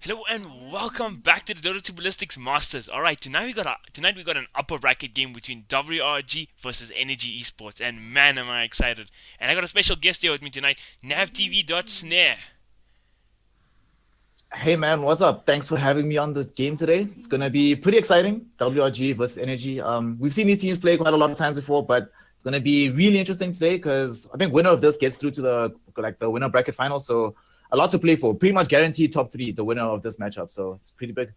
Hello and welcome back to the Dota 2 Ballistix Masters. Alright, tonight we got an upper bracket game between WRG versus Energy Esports, and man am I excited. And I got a special guest here with me tonight, NavTV.Snare. Hey man, what's up? Thanks for having me on this game today. It's gonna be pretty exciting. WRG versus Energy. We've seen these teams play quite a lot of times before, but it's gonna be really interesting today because I think winner of this gets through to the winner bracket final. So a lot to play for. Pretty much guaranteed top three, the winner of this matchup. So it's pretty big.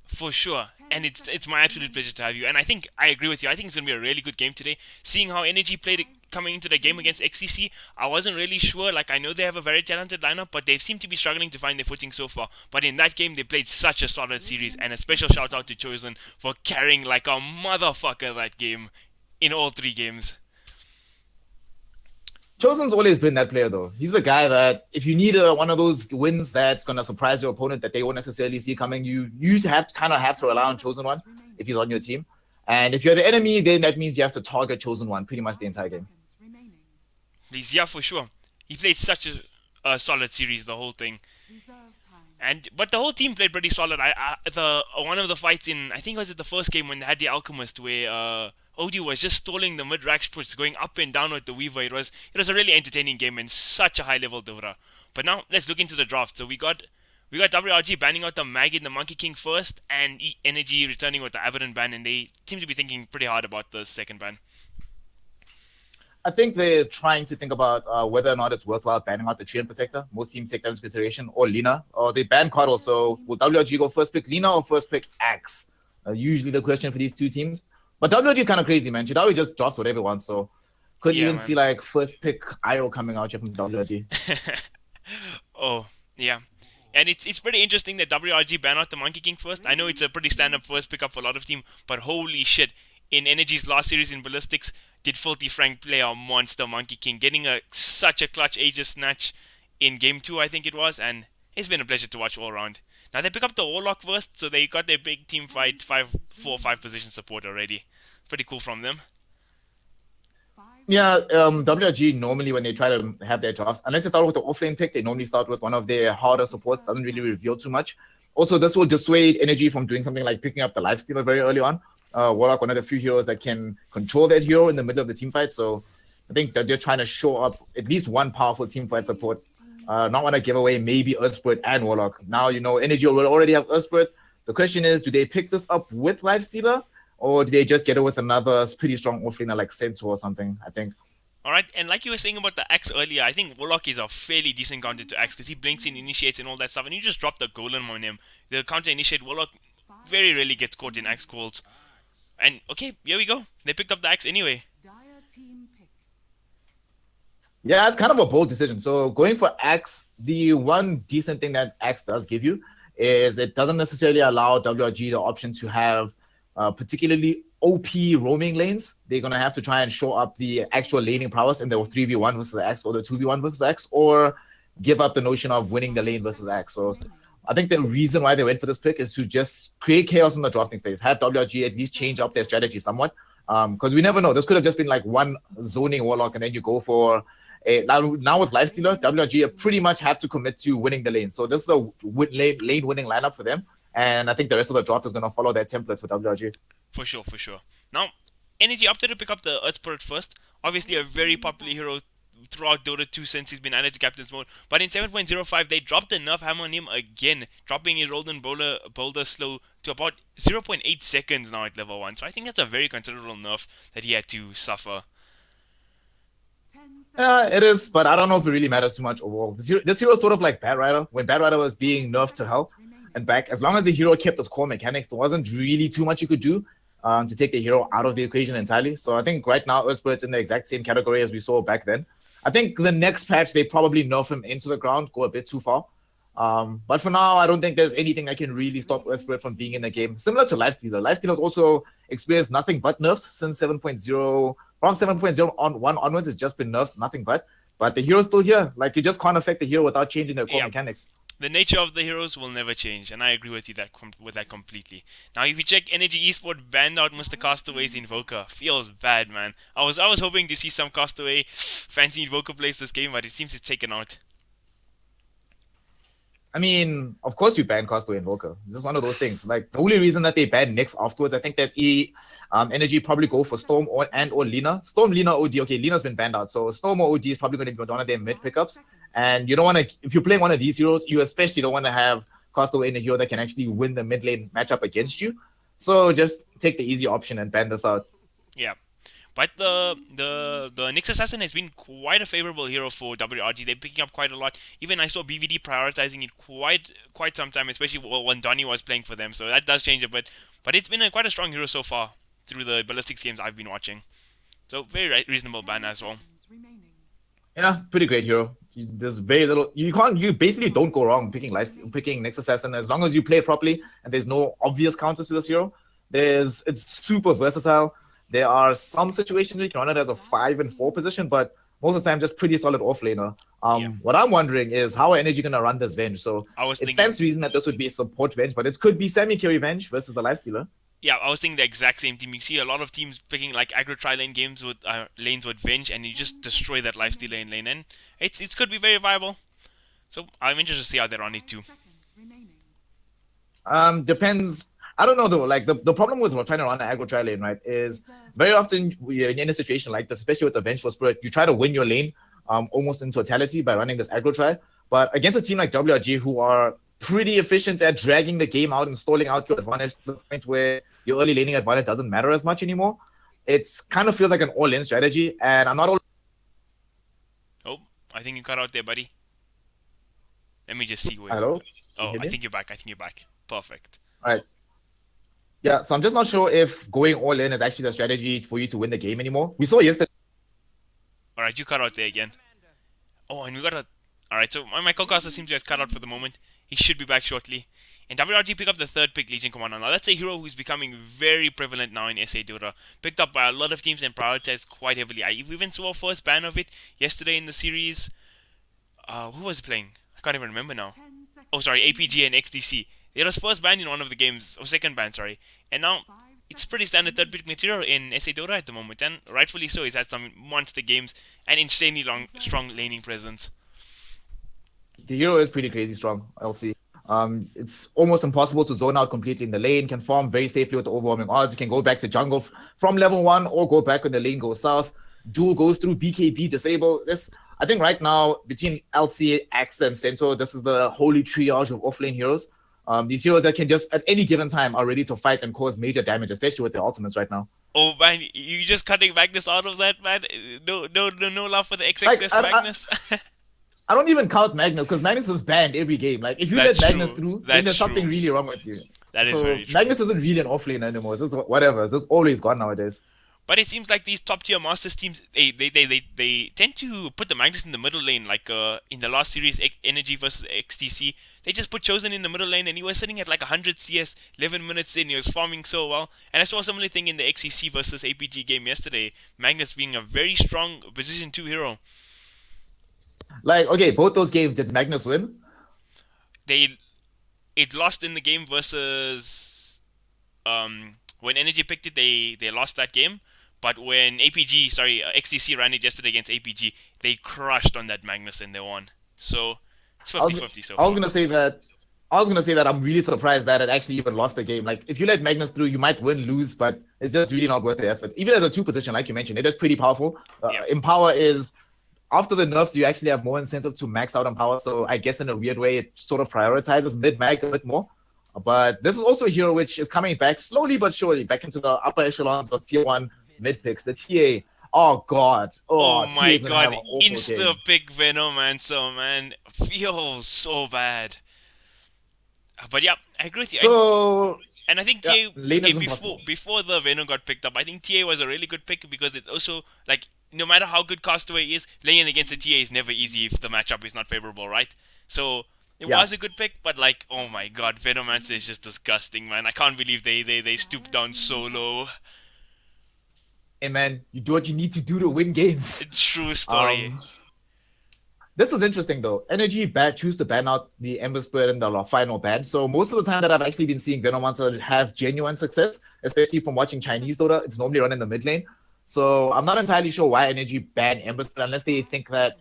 For sure, and it's my absolute pleasure to have you. And I think I agree with you. I think it's gonna be a really good game today. Seeing how Energy played it coming into the game against XCC, I wasn't really sure. Like I know they have a very talented lineup, but they seem to be struggling to find their footing so far. But in that game, they played such a solid series, and a special shout out to Chosen for carrying like a motherfucker that game in all three games. Chosen's always been that player though. He's the guy that if you need one of those wins that's gonna surprise your opponent that they won't necessarily see coming, you have to rely on Chosen One if he's on your team. And if you're the enemy, then that means you have to target Chosen One pretty much the entire game. Please, yeah, for sure. He played such a solid series, the whole thing. And but the whole team played pretty solid. The one of the fights in, I think, was it the first game when they had the Alchemist where Odie was just stalling the mid rack push, going up and down with the Weaver. It was a really entertaining game and such a high level Dota. But now let's look into the draft. So we got WRG banning out the Mag in the Monkey King first, and Energy returning with the Abaddon ban, and they seem to be thinking pretty hard about the second ban. I think they're trying to think about whether or not it's worthwhile banning out the Treant Protector. Most teams take that into consideration, or Lina, or they ban Coddle. So will WRG go first pick Lina or first pick Axe? Usually the question for these two teams. But WRG is kind of crazy, man. Chidawi just drops whatever he wants, so couldn't Yeah, even man. see like first pick IO coming out here from WRG. Oh, yeah. And it's pretty interesting that WRG ban out the Monkey King first. I know it's a pretty stand-up first pickup for a lot of team, but holy shit. In Energy's last series in Ballistix, did Filthy Frank play a monster Monkey King, getting such a clutch Aegis snatch in Game 2, I think it was, and it's been a pleasure to watch all around. Now they pick up the Warlock first, so they got their big team fight, 4 or 5 position support already. Pretty cool from them. Yeah, WRG normally when they try to have their drafts, unless they start with the offlane pick, they normally start with one of their harder supports. Doesn't really reveal too much. Also, this will dissuade Energy from doing something like picking up the lifestealer very early on. Warlock, one of the few heroes that can control that hero in the middle of the team fight. So I think that they're trying to show up at least one powerful team fight support. Not want to give away maybe Earthspirit and Warlock. Now you know Energy will already have Earthspirit. The question is, do they pick this up with lifestealer? Or do they just get it with another pretty strong offlaner like Centaur or something? I think. Alright, and like you were saying about the Axe earlier, I think Warlock is a fairly decent counter to Axe because he blinks in, initiates, and all that stuff, and you just drop the golem on him. The counter initiate Warlock very rarely gets caught in Axe calls. And okay, here we go. They picked up the Axe anyway. Yeah, it's kind of a bold decision. So going for Axe, the one decent thing that Axe does give you is it doesn't necessarily allow WRG the option to have particularly OP roaming lanes. They're going to have to try and show up the actual laning prowess in the 3v1 versus X or the 2v1 versus X, or give up the notion of winning the lane versus X. So I think the reason why they went for this pick is to just create chaos in the drafting phase, have WRG at least change up their strategy somewhat. Because we never know. This could have just been like one zoning Warlock, and then you go for now with Lifestealer, WRG pretty much have to commit to winning the lane. So this is a lane winning lineup for them. And I think the rest of the draft is going to follow that template for WRG. For sure, for sure. Now, Energy opted to pick up the Earth Spirit first. Obviously, a very popular hero throughout Dota 2 since he's been added to Captain's Mode. But in 7.05, they dropped the nerf hammer on him again, dropping his Rolden boulder slow to about 0.8 seconds now at level 1. So I think that's a very considerable nerf that he had to suffer. Yeah, it is, but I don't know if it really matters too much overall. This hero is sort of like Bad Rider. When Bad Rider was being nerfed to hell and back, as long as the hero kept its core mechanics, there wasn't really too much you could do to take the hero out of the equation entirely. So I think right now Earthspirit's in the exact same category as we saw back then. I think the next patch, they probably nerf him into the ground, go a bit too far. But for now, I don't think there's anything that can really stop Earthspirit from being in the game. Similar to Lifestealer. Lifestealer also experienced nothing but nerfs since 7.0. From 7.0 on 1 onwards, it's just been nerfs, nothing but. But the hero's still here. Like, you just can't affect the hero without changing their core mechanics. The nature of the heroes will never change, and I agree with you with that completely. Now, if you check Energy Esports banned out Mr. Castaway's Invoker, feels bad, man. I was hoping to see some Castaway fancy Invoker plays this game, but it seems it's taken out. I mean, of course you ban Costco Invoker. This is one of those things. Like the only reason that they banned Nyx afterwards, I think that Energy probably go for Storm or Lina. Storm, Lina, OD. Okay, Lina's been banned out, so Storm or OD is probably going to be one of their mid pickups. And you don't want to, if you're playing one of these heroes, you especially don't want to have Costco in a hero that can actually win the mid lane matchup against you. So just take the easy option and ban this out. Yeah. But the Nyx Assassin has been quite a favorable hero for WRG. They're picking up quite a lot. Even I saw BVD prioritizing it quite some time, especially when Donnie was playing for them. So that does change a bit. But it's been quite a strong hero so far through the Ballistix games I've been watching. So very reasonable ban as well. Yeah, pretty great hero. There's very little. You basically don't go wrong picking Nyx Assassin as long as you play it properly and there's no obvious counters to this hero. It's super versatile. There are some situations where you can run it as a 5 and 4 position, but most of the time just pretty solid offlaner. What I'm wondering is how are Energy gonna run this Venge? So it stands to reason that this would be a support Venge, but it could be semi-carry Venge versus the Lifestealer. Yeah, I was thinking the exact same team. You see a lot of teams picking like aggro tri-lane games with lanes with Venge, and you just destroy that lifestealer lane, and it could be very viable. So I'm interested to see how they run it too. Depends. I don't know though. Like the problem with trying to run an aggro tri lane, right, is very often you're in a situation like this, especially with the Vengeful Spirit, you try to win your lane almost in totality by running this aggro tri. But against a team like WRG, who are pretty efficient at dragging the game out and stalling out your advantage to the point where your early laning advantage doesn't matter as much anymore, it's kind of feels like an all-in strategy. And I'm not all. Oh, I think you cut out there, buddy. Let me just see where. Hello. Oh, I think you're back. Perfect. All right. Yeah, so I'm just not sure if going all in is actually the strategy for you to win the game anymore. We saw yesterday. All right, you cut out there again. Oh, and we got a. All right, so my co-caster seems to have cut out for the moment. He should be back shortly. And WRG pick up the third pick, Legion Commander. Now that's a hero who's becoming very prevalent now in SA Dota. Picked up by a lot of teams and prioritized quite heavily. I even saw a first ban of it yesterday in the series. Who was playing? I can't even remember now. Oh, sorry, APG and XDC. It was first ban in one of the games, or second ban, sorry. And now it's pretty standard third pick material in SA Dota at the moment, and rightfully so. He's had some monster games and insanely strong laning presence. The hero is pretty crazy strong, LC. It's almost impossible to zone out completely in the lane, can farm very safely with the overwhelming odds. You can go back to jungle from level 1 or go back when the lane goes south. Duel goes through BKB, disable. I think right now, between LC, Axe, and Centaur, this is the holy triage of offlane heroes. These heroes that can just, at any given time, are ready to fight and cause major damage, especially with their ultimates right now. Oh, man, you just cutting Magnus out of that, man? No love for the XXS Magnus? I don't even count Magnus, because Magnus is banned every game. Like, if you let Magnus through, then there's something really wrong with you. That is very true. Magnus isn't really an offlane anymore. It's just whatever. It's just always gone nowadays. But it seems like these top tier Masters teams, they tend to put the Magnus in the middle lane. Like in the last series, Energy versus XTC, they just put Chosen in the middle lane, and he was sitting at like 100 CS, 11 minutes in. He was farming so well. And I saw a similar thing in the XCC versus APG game yesterday. Magnus being a very strong position 2 hero. Like, okay, both those games, did Magnus win? It lost in the game versus when Energy picked it, they lost that game. But when XCC ran it yesterday against APG, they crushed on that Magnus and they won. So it's 50-50 so far. I was gonna say that I'm really surprised that it actually even lost the game. Like, if you let Magnus through, you might lose, but it's just really not worth the effort. Even as a 2 position, like you mentioned, it is pretty powerful. Empower is, after the nerfs, you actually have more incentive to max out Empower. So I guess in a weird way, it sort of prioritizes mid-mag a bit more. But this is also a hero which is coming back slowly but surely back into the upper echelons of tier 1 mid picks. The TA. Oh god. Oh my god. Insta pick Venomancer, man. Feels so bad. But yeah, I agree with you. So and I think TA before the Venom got picked up, I think TA was a really good pick because it's also like, no matter how good Castaway is, playing against a TA is never easy if the matchup is not favorable, right? So it was a good pick, but like, oh my god, Venomancer is just disgusting, man. I can't believe they stooped down so low. Hey man, you do what you need to do to win games. True story. This is interesting though. Energy choose to ban out the Ember Spirit in the final ban. So most of the time that I've actually been seeing Venomancer have genuine success, especially from watching Chinese Dota, it's normally run in the mid lane. So I'm not entirely sure why Energy banned Ember Spirit unless they think that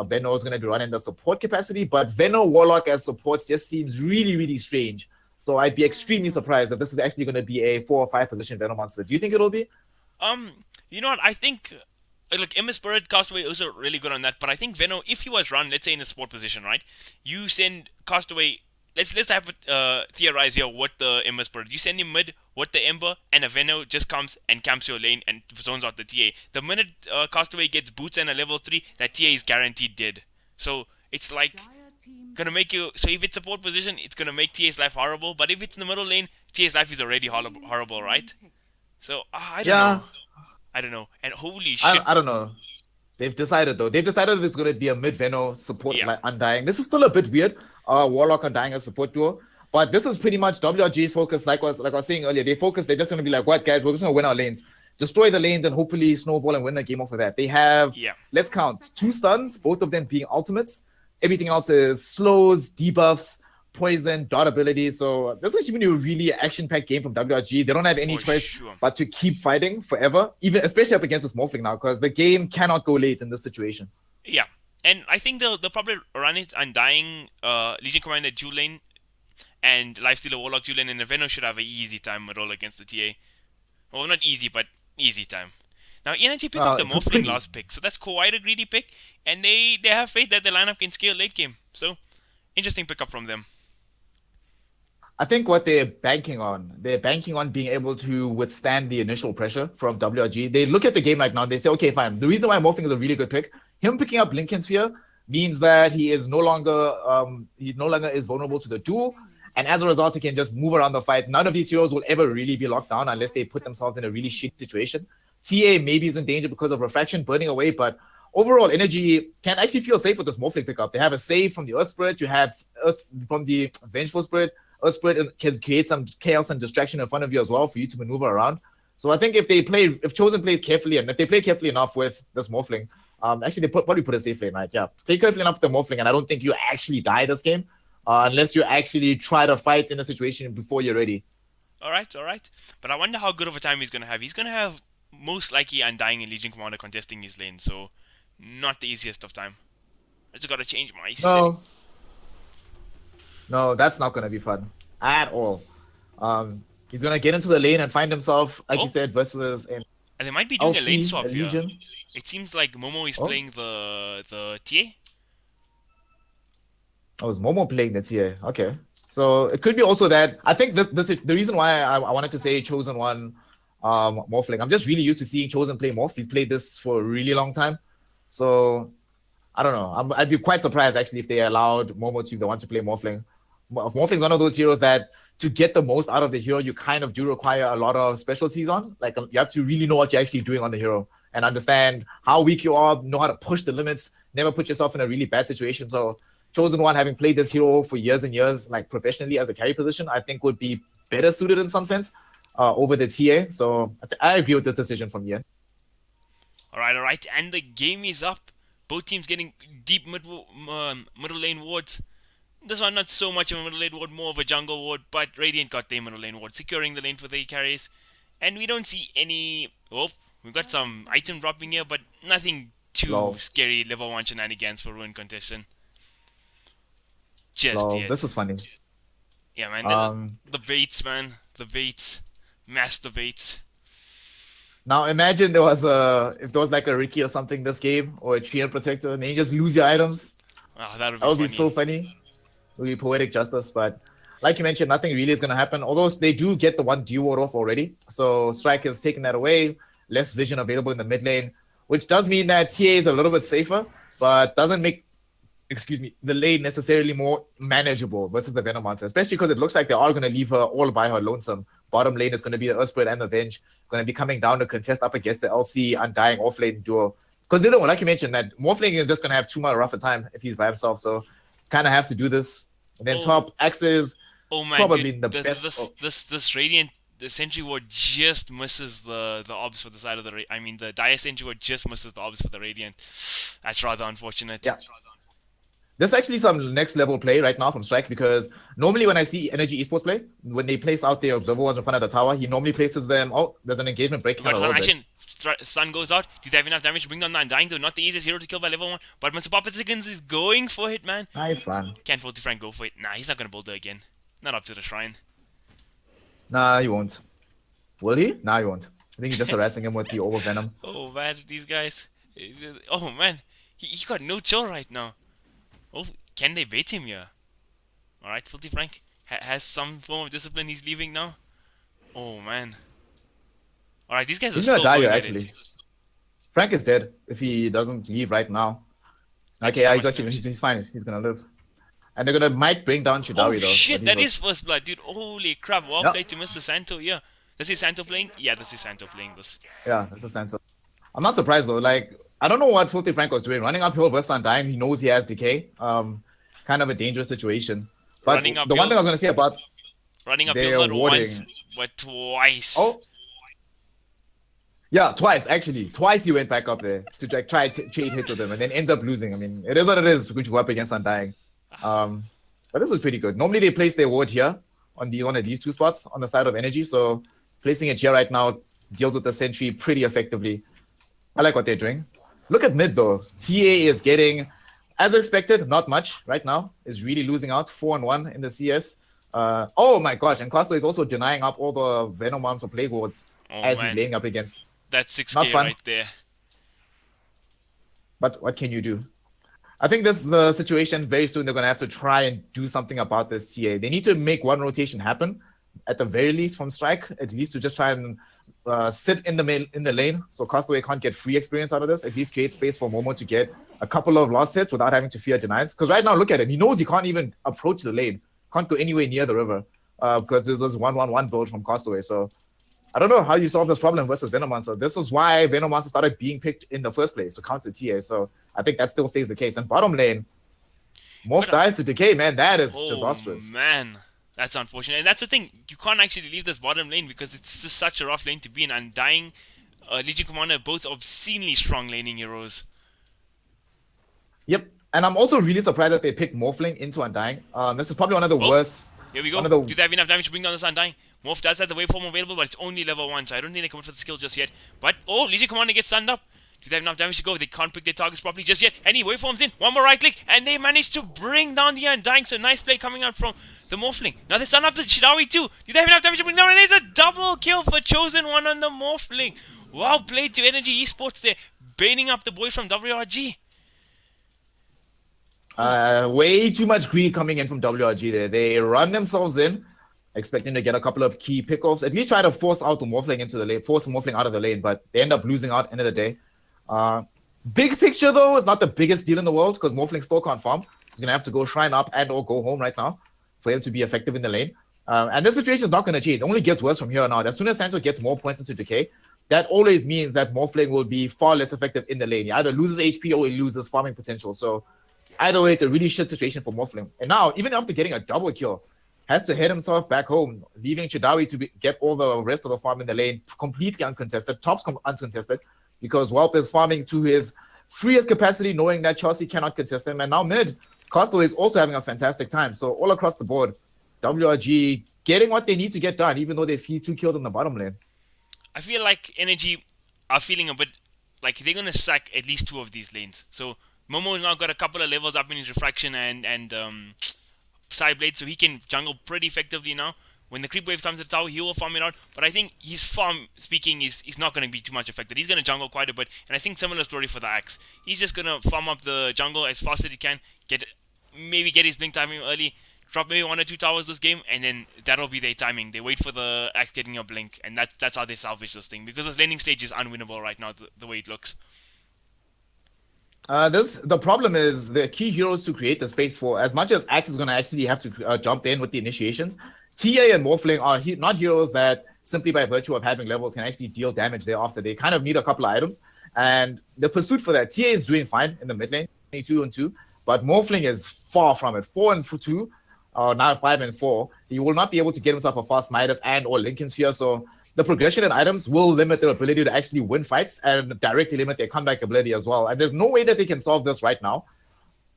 Veno is going to be running the support capacity, but Veno Warlock as supports just seems really, really strange. So I'd be extremely surprised if this is actually going to be a 4 or 5 position Veno monster. Do you think it'll be? You know what? I think like Emma Spirit Castaway is also really good on that. But I think Veno, if he was run, let's say in a support position, right? You send Castaway. Let's have theorize here what the Ember Spirit. You send him mid, what the Ember, and a Veno just comes and camps your lane and zones out the TA. The minute Castaway gets boots and a level 3, that TA is guaranteed dead. So it's like gonna make you. So if it's support position, it's gonna make TA's life horrible. But if it's in the middle lane, TA's life is already horrible, right? So I don't Yeah, know. I don't know. And holy shit, I don't know. They've decided though. They've decided it's going to be a mid Veno support yeah, like Undying. This is still a bit weird. Warlock Undying as support duo, but this is pretty much WRG's focus. Like I was saying earlier, they focus. They're just going to be like, what guys? We're just going to win our lanes, destroy the lanes, and hopefully snowball and win the game off of that. They have yeah. let's count 2 stuns, both of them being ultimates. Everything else is slows, debuffs, poison, dot abilities. So this is actually a really action-packed game from WRG. They don't have any For choice sure. but to keep fighting forever, even especially up against this Morphling now, because the game cannot go late in this situation. Yeah. And I think they'll probably run it Undying, Legion Commander dual lane, and Lifestealer Warlock dual lane, and the Venom should have an easy time roll against the TA. Well, not easy, but easy time. Now, Energy picked up the Morphling last pick, so that's quite a greedy pick, and they have faith that the lineup can scale late game. So, interesting pickup from them. I think what they're banking on being able to withstand the initial pressure from WRG. They look at the game right now, they say, okay, fine. The reason why Morphling is a really good pick, him picking up Lincoln Sphere means that he no longer is vulnerable to the duel. And as a result, he can just move around the fight. None of these heroes will ever really be locked down unless they put themselves in a really shit situation. TA maybe is in danger because of refraction burning away, but overall, Energy can actually feel safe with this Morphling pickup. They have a save from the Earth Spirit. You have Earth from the Vengeful Spirit. Earth Spirit can create some chaos and distraction in front of you as well for you to maneuver around. So I think if Chosen plays carefully and if they play carefully enough with this Morphling, actually they probably put a safe lane, right? Yeah, play carefully enough with the Morphling, and I don't think you actually die this game unless you actually try to fight in a situation before you're ready. All right. But I wonder how good of a time he's going to have. He's going to have most likely Undying and Legion Commander contesting his lane, so not the easiest of time. I just got to change my setting. No, that's not going to be fun at all. He's going to get into the lane and find himself, like you said, versus an And they might be doing LC, a lane swap here. Legion. It seems like Momo is playing the TA. Oh, it's Momo playing the TA. Okay. So it could be also that I think this is the reason why I wanted to say Chosen One Morphling. I'm just really used to seeing Chosen play Morph. He's played this for a really long time. So I don't know. I'd be quite surprised actually if they allowed Momo to be the one to play Morphling. Morphling's one of those heroes that to get the most out of the hero, you kind of do require a lot of specialties on. Like you have to really know what you're actually doing on the hero and understand how weak you are, know how to push the limits, never put yourself in a really bad situation. So Chosen One, having played this hero for years and years, like professionally as a carry position, I think would be better suited in some sense over the TA. So I agree with this decision from here. All right. And the game is up. Both teams getting deep middle lane wards. This one not so much of a middle lane ward, more of a jungle ward, but Radiant got their middle lane ward, securing the lane for the carries. And we don't see any... Oh, we've got some item dropping here, but nothing too scary level 1 shenanigans for Ruin Contention. Just yet. This is funny. Yeah, man. The baits, man. The baits. Master baits. Now imagine if there was like a Ricky or something this game, or a Treant Protector, and then you just lose your items. Oh, that would be funny. Be so funny. It would be poetic justice, but like you mentioned, nothing really is going to happen. Although they do get the one duo off already. So Strike has taken that away. Less vision available in the mid lane, which does mean that TA is a little bit safer, but doesn't make the lane necessarily more manageable versus the Venom monster, especially because it looks like they are going to leave her all by her lonesome. Bottom lane is going to be the Earth Spirit and the Venge, going to be coming down to contest up against the LC Undying off lane duo. Because they don't, like you mentioned, that Morphling is just going to have too much rougher time if he's by himself. So kind of have to do this. And then top Axes, probably the best. This Radiant, the Sentry Ward just misses the obs for the side of the... the Dire Sentry Ward just misses the obs for the Radiant. That's rather unfortunate. Yeah. There's actually some next level play right now from Strike, because normally when I see Energy Esports play, when they place out their observer walls in front of the tower, he normally places them. Oh, there's an engagement breaking We out got a some little bit. action. Sun goes out. Do they have enough damage to bring down the Undying, though? Not the easiest hero to kill by level 1. But Mr. Ballistix is going for it, man. Nice fun. Can't Filthy Frank go for it? Nah, he's not gonna boulder again. Not up to the shrine. Nah, he won't. Will he? Nah, he won't. I think he's just harassing him with the over venom. Oh man, these guys. Oh man, he got no chill right now. Oh, can they bait him here? Alright, Filthy Frank has some form of discipline. He's leaving now. Oh man. Alright, these guys are He's still gonna die here, going at actually. it. Frank is dead if he doesn't leave right now. Okay, yeah, he's fine. He's gonna live. And they're gonna might bring down Chidawi though. Oh shit, that is first blood, dude. Holy crap, well Yep. played to Mr. Santo, yeah. This is Santo playing? Yeah, this is Santo playing this. Yeah, that's a sense. I'm not surprised though. Like, I don't know what Filthy Frank was doing. Running uphill versus Undying, he knows he has decay. Kind of a dangerous situation. But Running the uphill- one thing I was gonna say about Running They're uphill not warding. once, but twice. oh, yeah, twice actually. Twice he went back up there to like try to trade hits with him, and then ends up losing. I mean, it is what it is. When you go up against Undying. But this is pretty good. Normally they place their ward here on one of these two spots on the side of Energy. So placing it here right now deals with the sentry pretty effectively. I like what they're doing. Look at mid though. TA is getting, as expected, not much right now. Is really losing out 4-1 in the CS. Oh my gosh, and Costa is also denying up all the Venom Arms or Plague Wards Oh, as man. he's laying up against. That's 6k Not fun. right there. But what can you do? I think this is the situation. Very soon they're going to have to try and do something about this TA. They need to make one rotation happen, at the very least from Strike, at least to just try and sit in the lane, so Castaway can't get free experience out of this. At least create space for Momo to get a couple of last hits without having to fear denies. Because right now, look at it. He knows he can't even approach the lane. Can't go anywhere near the river because there's 1-1-1 build from Castaway. So I don't know how you solve this problem versus Venomancer. This is why Venomancer started being picked in the first place to counter TA. So I think that still stays the case. And bottom lane, Morph dies to Decay, man. That is disastrous. Man, that's unfortunate. And that's the thing. You can't actually leave this bottom lane because it's just such a rough lane to be in. Undying, Legion Commander, both obscenely strong laning heroes. Yep. And I'm also really surprised that they picked Morphling into Undying. This is probably one of the worst. Here we go. One of the- Do they have enough damage to bring down this Undying? Morph does have the waveform available, but it's only level 1, so I don't think they come for the skill just yet. But, oh, Legion Commander gets stunned up. Do they have enough damage to go? They can't pick their targets properly just yet. And he waveforms in. One more right click, and they manage to bring down the Undying. So nice play coming out from the Morphling. Now they stun up the Chidawi too. Do they have enough damage to bring down? And there's a double kill for Chosen One on the Morphling. Wow, played to Energy Esports there. Baiting up the boy from WRG. Way too much greed coming in from WRG there. They run themselves in, expecting to get a couple of key pickoffs. At least try to force out the Morphling into the lane, force the Morphling out of the lane, but they end up losing out end of the day. Big picture though is not the biggest deal in the world because Morphling still can't farm. He's gonna have to go shrine up and or go home right now for him to be effective in the lane. And this situation is not gonna change. It only gets worse from here on out. As soon as Santo gets more points into Decay, that always means that Morphling will be far less effective in the lane. He either loses HP or he loses farming potential. So either way, it's a really shit situation for Morphling. And now, even after getting a double kill, has to head himself back home, leaving Chidawi to get all the rest of the farm in the lane completely uncontested, tops uncontested, because Whelp is farming to his freest capacity, knowing that Chelsea cannot contest him. And now mid, Costco is also having a fantastic time. So all across the board, WRG getting what they need to get done, even though they feed 2 kills in the bottom lane. I feel like Energy are feeling a bit like they're gonna sack at least 2 of these lanes. So Momo now got a couple of levels up in his refraction and Psyblade, so he can jungle pretty effectively now. When the creep wave comes to the tower, he will farm it out. But I think his farm speaking is not going to be too much affected. He's going to jungle quite a bit. And I think similar story for the Axe. He's just going to farm up the jungle as fast as he can. Maybe get his blink timing early. Drop maybe 1 or 2 towers this game. And then that'll be their timing. They wait for the Axe getting a blink. And that's how they salvage this thing. Because this laning stage is unwinnable right now, the way it looks. The problem is the key heroes to create the space for, as much as Axe is going to actually have to jump in with the initiations, TA and Morphling are not heroes that simply by virtue of having levels can actually deal damage thereafter. They kind of need a couple of items, and the pursuit for that, TA is doing fine in the mid lane, 22-2, but Morphling is far from it. 4-2, now 5-4. He will not be able to get himself a fast Midas and or Lincoln Sphere, so the progression in items will limit their ability to actually win fights and directly limit their comeback ability as well. And there's no way that they can solve this right now.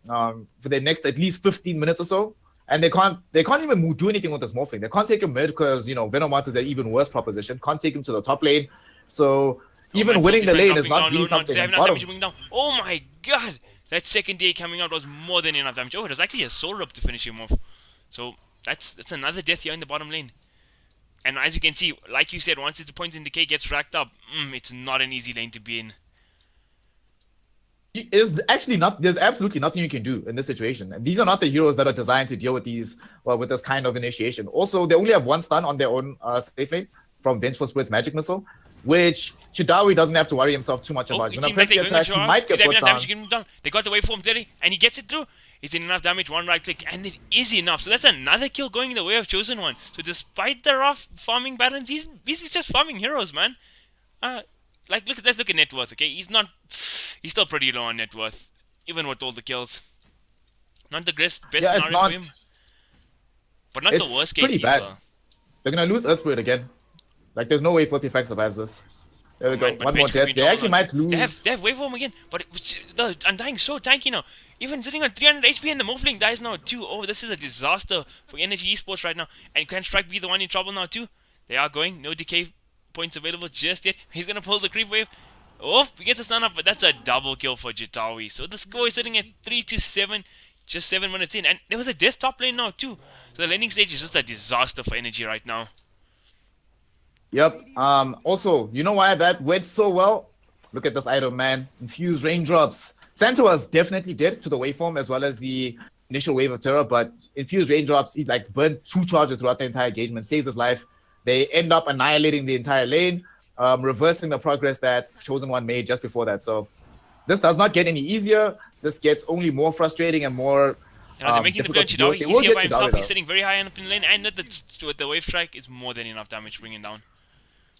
for the next at least 15 minutes or so. And they can't even do anything with this Morphling. They can't take him mid because Venomonster is an even worse proposition. Can't take him to the top lane. So even man, winning the lane is dropping not down, really low, something. they have enough damage bringing down. Oh my god! That second day coming out was more than enough damage. Oh, it was actually a soul rub to finish him off. So that's another death here in the bottom lane. And as you can see, like you said, once the point in decay gets racked up, it's not an easy lane to be in. Is actually not. There's absolutely nothing you can do in this situation. And these are not the heroes that are designed to deal with with this kind of initiation. Also, they only have one stun on their own safe lane from Vengeful Spirit's magic missile, which Chidawi doesn't have to worry himself too much about. It seems like they're going he might get put down. They got the waveform ready, and he gets it through. Is it enough damage? One right click, and it is enough. So that's another kill going the way of Chosen One. So despite the rough farming balance, he's just farming heroes, man. Let's look at net worth, okay? He's still pretty low on net worth, even with all the kills. Not the best scenario for him, but not the worst case. Pretty bad. They're gonna lose Earth Spirit again. Like, there's no way 45 survives this. There we go. One more death. They actually might lose. They have waveform again, but the Undying's so tanky now. Even sitting on 300 HP and the Morphling dies now too. Oh, this is a disaster for Energy Esports right now. And can Strike be the one in trouble now too? They are going. No decay points available just yet. He's gonna pull the creep wave. Oh, he gets a stun up, but that's a double kill for Jitawi. So the score is sitting at 3-7, just 7 minutes in. And there was a death top lane now too. So the laning stage is just a disaster for Energy right now. Yep. Also, you know why that went so well? Look at this item, man. Infused raindrops. Santo was definitely dead to the waveform as well as the initial wave of terror, but infused raindrops, he like burned 2 charges throughout the entire engagement, saves his life. They end up annihilating the entire lane, reversing the progress that Chosen One made just before that. So this does not get any easier. This gets only more frustrating and more. They're making the play on Chidawi. He's here by himself. He's sitting very high up in the lane, and with the wave strike is more than enough damage to bring him down.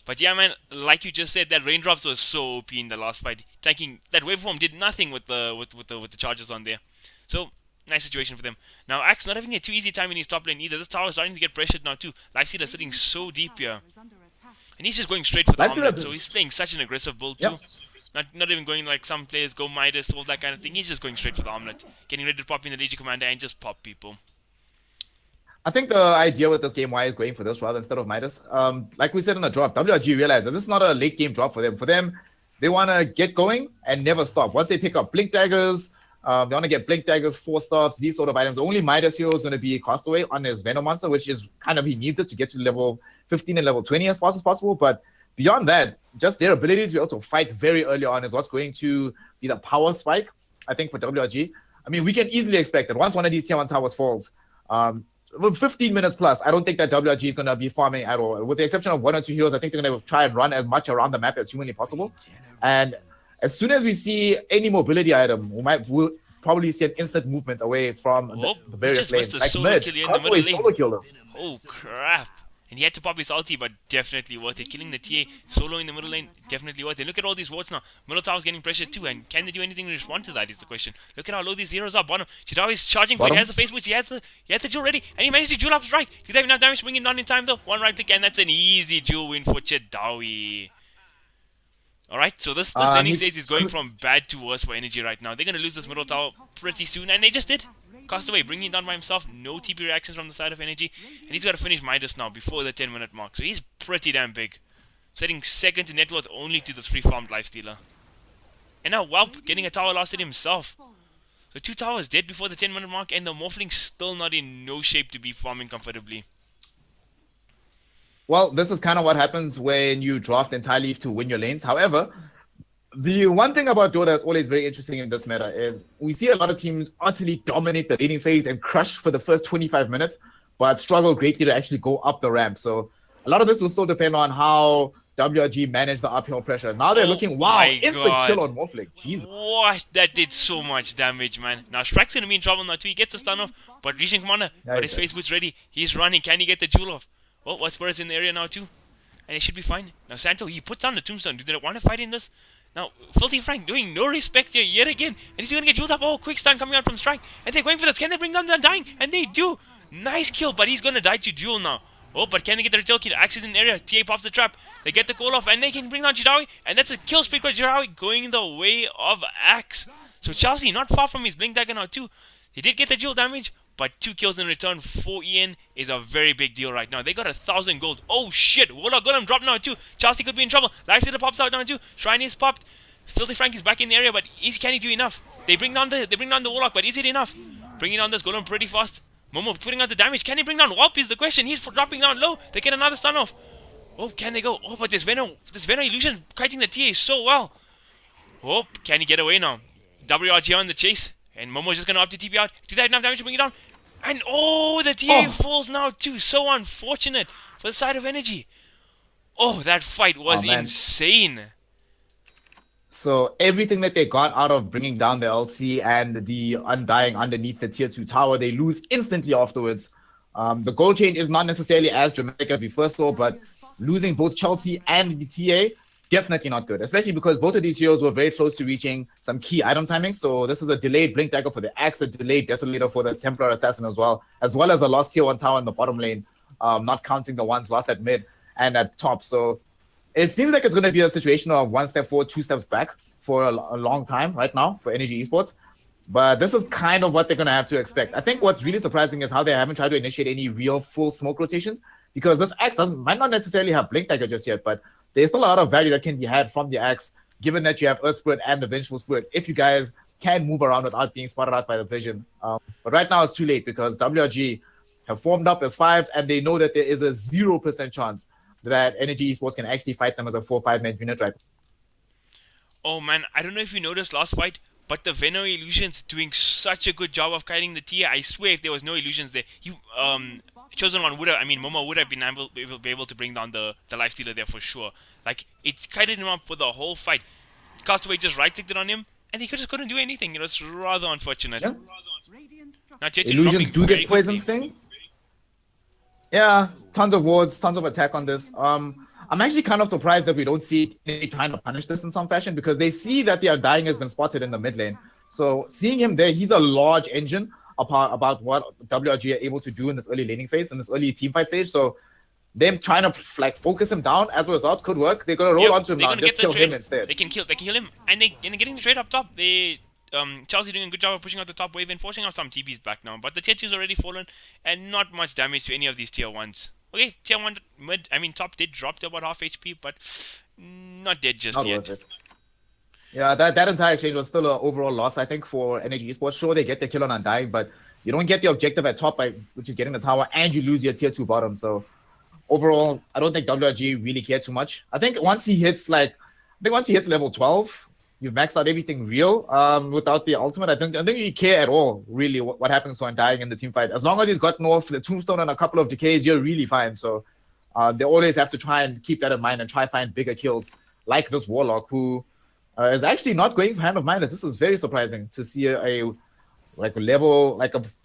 But yeah, man, like you just said, that raindrops was so OP in the last fight. Tanking that waveform did nothing with the charges on there. So nice situation for them. Now Axe not having a too easy time in his top lane either. This tower is starting to get pressured now too. Lifestealer sitting so deep here, and he's just going straight for the omelet. So he's playing such an aggressive build too. Not even going like some players go Midas, all that kind of thing. He's just going straight for the omelet, getting ready to pop in the Legion Commander and just pop people. I think the idea with this game, why is going for this rather instead of Midas. Like we said in the draft, WRG realized that this is not a late game drop for them. For them, they want to get going and never stop. Once they pick up Blink Daggers, they want to get Blink Daggers, 4-stars, these sort of items. The only Midas hero is going to be Castaway on his Venomonster, which is kind of, he needs it to get to level 15 and level 20 as fast as possible. But beyond that, just their ability to also fight very early on is what's going to be the power spike, I think, for WRG. I mean, we can easily expect that once one of these tier 1 towers falls, with 15 minutes plus, I don't think that WRG is going to be farming at all. With the exception of 1 or 2 heroes, I think they're going to try and run as much around the map as humanly possible. And as soon as we see any mobility item, we'll probably see an instant movement away from the various lanes. Like mid, Castaway solo killer. Oh crap! And he had to pop his ulti, but definitely worth it. Killing the TA solo in the middle lane, definitely worth it. Look at all these wards now. Middle tower's getting pressured too, and can they do anything to respond to that is the question. Look at how low these heroes are. Bottom, Chidawi's charging for it. He has the face boost, he has the jewel ready, and he managed to jewel up strike. He's having enough damage to bring him down in time though. One right click, and that's an easy jewel win for Chidawi. Alright, so this laning stage is going from bad to worse for Energy right now. They're going to lose this middle tower pretty soon, and they just did. Castaway bringing it down by himself, no TP reactions from the side of Energy, and he's got to finish Midas now before the 10-minute mark, so he's pretty damn big. Setting second to net worth only to this free-farmed Lifestealer. And now Whelp getting a tower lasted himself. So 2 towers dead before the 10-minute mark, and the Morphling still not in no shape to be farming comfortably. Well, this is kind of what happens when you draft entirely to win your lanes. However, the one thing about Dota that's always very interesting in this meta is we see a lot of teams utterly dominate the laning phase and crush for the first 25 minutes, but struggle greatly to actually go up the ramp. So a lot of this will still depend on how WRG manage the uphill pressure. Now they're looking, wow, instant kill on Morphling. Jesus. What? That did so much damage, man. Now Strike's going to be in trouble now too. He gets the stun off, but Legion Commander got his face boots ready. He's running. Can he get the jewel off? Oh, Westboro's in the area now too. And it should be fine. Now Santo, he puts down the tombstone. Do they want to fight in this? Now, Filthy Frank doing no respect here yet again. And he's going to get jeweled up. Oh, quick stun coming out from Strike. And they're going for this. Can they bring down the Undying? And they do. Nice kill, but he's going to die to duel now. Oh, but can they get the retail kill? Axe is in the area. TA pops the trap. They get the call off, and they can bring down Chidawi. And that's a kill speed for Chidawi going the way of Axe. So Chelsea not far from his Blink Dagger now too. He did get the dual damage, but 2 kills in return for Ian is a very big deal right now. They got 1,000 gold. Oh shit, Warlock got him dropped now too. Chelsea could be in trouble. Lifestealer pops out now too. Shrine is popped. Filthy Frank is back in the area, but can he do enough? They bring down the Warlock, but is it enough? Bringing down this Golem pretty fast. Momo putting out the damage. Can he bring down Warp is the question. He's dropping down low. They get another stun off. Oh, can they go? Oh, but this Venom illusion kiting the TA so well. Oh, can he get away now? WRG on the chase. And Momo's just going to opt to TP out. Did that enough damage to bring it down? And oh, the TA falls now too. So unfortunate for the side of Energy. Oh, that fight was insane. So everything that they got out of bringing down the LC and the Undying underneath the tier 2 tower, they lose instantly afterwards. The goal change is not necessarily as dramatic as we first saw, but losing both Chelsea and the TA, definitely not good, especially because both of these heroes were very close to reaching some key item timings. So this is a delayed Blink Dagger for the Axe, a delayed Desolator for the Templar Assassin as well as a lost tier 1 tower in the bottom lane, not counting the ones lost at mid and at top. So it seems like it's going to be a situation of 1 step forward, 2 steps back for a long time right now for Energy Esports. But this is kind of what they're going to have to expect. I think what's really surprising is how they haven't tried to initiate any real full smoke rotations, because this Axe might not necessarily have Blink Dagger just yet, but there's still a lot of value that can be had from the Axe, given that you have Earth Spirit and the Vengeful Spirit, if you guys can move around without being spotted out by the Vision. But right now it's too late because WRG have formed up as 5, and they know that there is a 0% chance that Energy Esports can actually fight them as a 4-5-man unit right now. Oh man, I don't know if you noticed last fight, but the Venom illusions doing such a good job of kiting the TA. I swear if there was no illusions there, Chosen One would have, Momo would have been able to bring down the Lifestealer there for sure. Like, it kited him up for the whole fight. Castaway just right-clicked it on him, and he just couldn't do anything. It was rather unfortunate. Yeah. Now, illusions do get poison sting. Yeah, tons of wards, tons of attack on this. I'm actually kind of surprised that we don't see any trying to punish this in some fashion, because they see that the Undying has been spotted in the mid lane. So seeing him there, he's a large engine about what WRG are able to do in this early laning phase, in this early teamfight stage. So them trying to focus him down as a result could work. They're gonna roll onto him now, just kill him instead. They can kill him, and they're getting the trade up top. Chelsea doing a good job of pushing out the top wave and forcing out some TPs back now. But the tier 2's already fallen, and not much damage to any of these tier 1s. Okay, tier 1 top did drop to about half HP, but not dead just yet. Worth it. Yeah, that entire exchange was still an overall loss, I think, for Energy Esports. Sure, they get the kill on Undying, but you don't get the objective at top, which is getting the tower, and you lose your tier 2 bottom. So overall, I don't think WRG really cared too much. I think once he hits level 12, you've maxed out everything real without the ultimate. I don't think you care at all, really, what happens to Undying in the team fight. As long as he's gotten off the tombstone and a couple of decays, you're really fine. So they always have to try and keep that in mind and try find bigger kills, like this Warlock, who is actually not going for Hand of Midas. This is very surprising to see a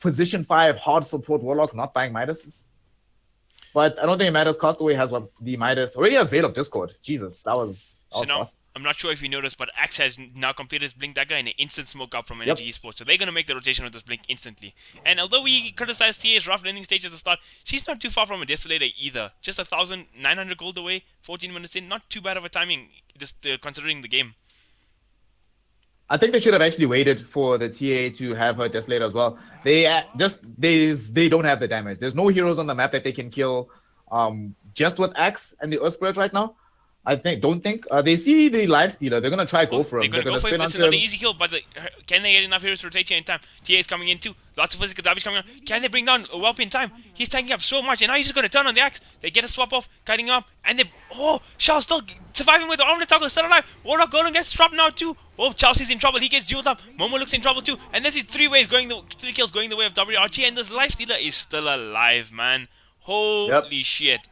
position 5 hard support Warlock not buying Midas. But I don't think it matters. Castaway has the Midas. Already has Veil of Discord. Jesus, that was fast. I'm not sure if you noticed, but Axe has now completed his Blink Dagger and an instant smoke up from Energy Esports. So they're going to make the rotation with this Blink instantly. And although we criticized TA's rough landing stage at the start, she's not too far from a Desolator either. Just 1,900 gold away, 14 minutes in. Not too bad of a timing, just considering the game. I think they should have actually waited for the TA to have her Desolator as well. They don't have the damage. There's no heroes on the map that they can kill just with Axe and the Earth Spirit right now. Don't think. They see the Lifestealer. They're going to try go for him. They're going to go for him. This is not an easy kill, but can they get enough heroes to rotate here in time? TA is coming in too. Lots of physical damage coming on. Can they bring down a Whelp in time? He's tanking up so much, and now he's just going to turn on the Axe. They get a swap off, kiting up, and Shao still surviving with the Omelette Toggle, still alive. Warlock Golem gets dropped now too. Oh, Chelsea's in trouble. He gets dueled up. Momo looks in trouble too. And this is 3 kills going the way of WRG, and this Lifestealer is still alive, man. Holy shit.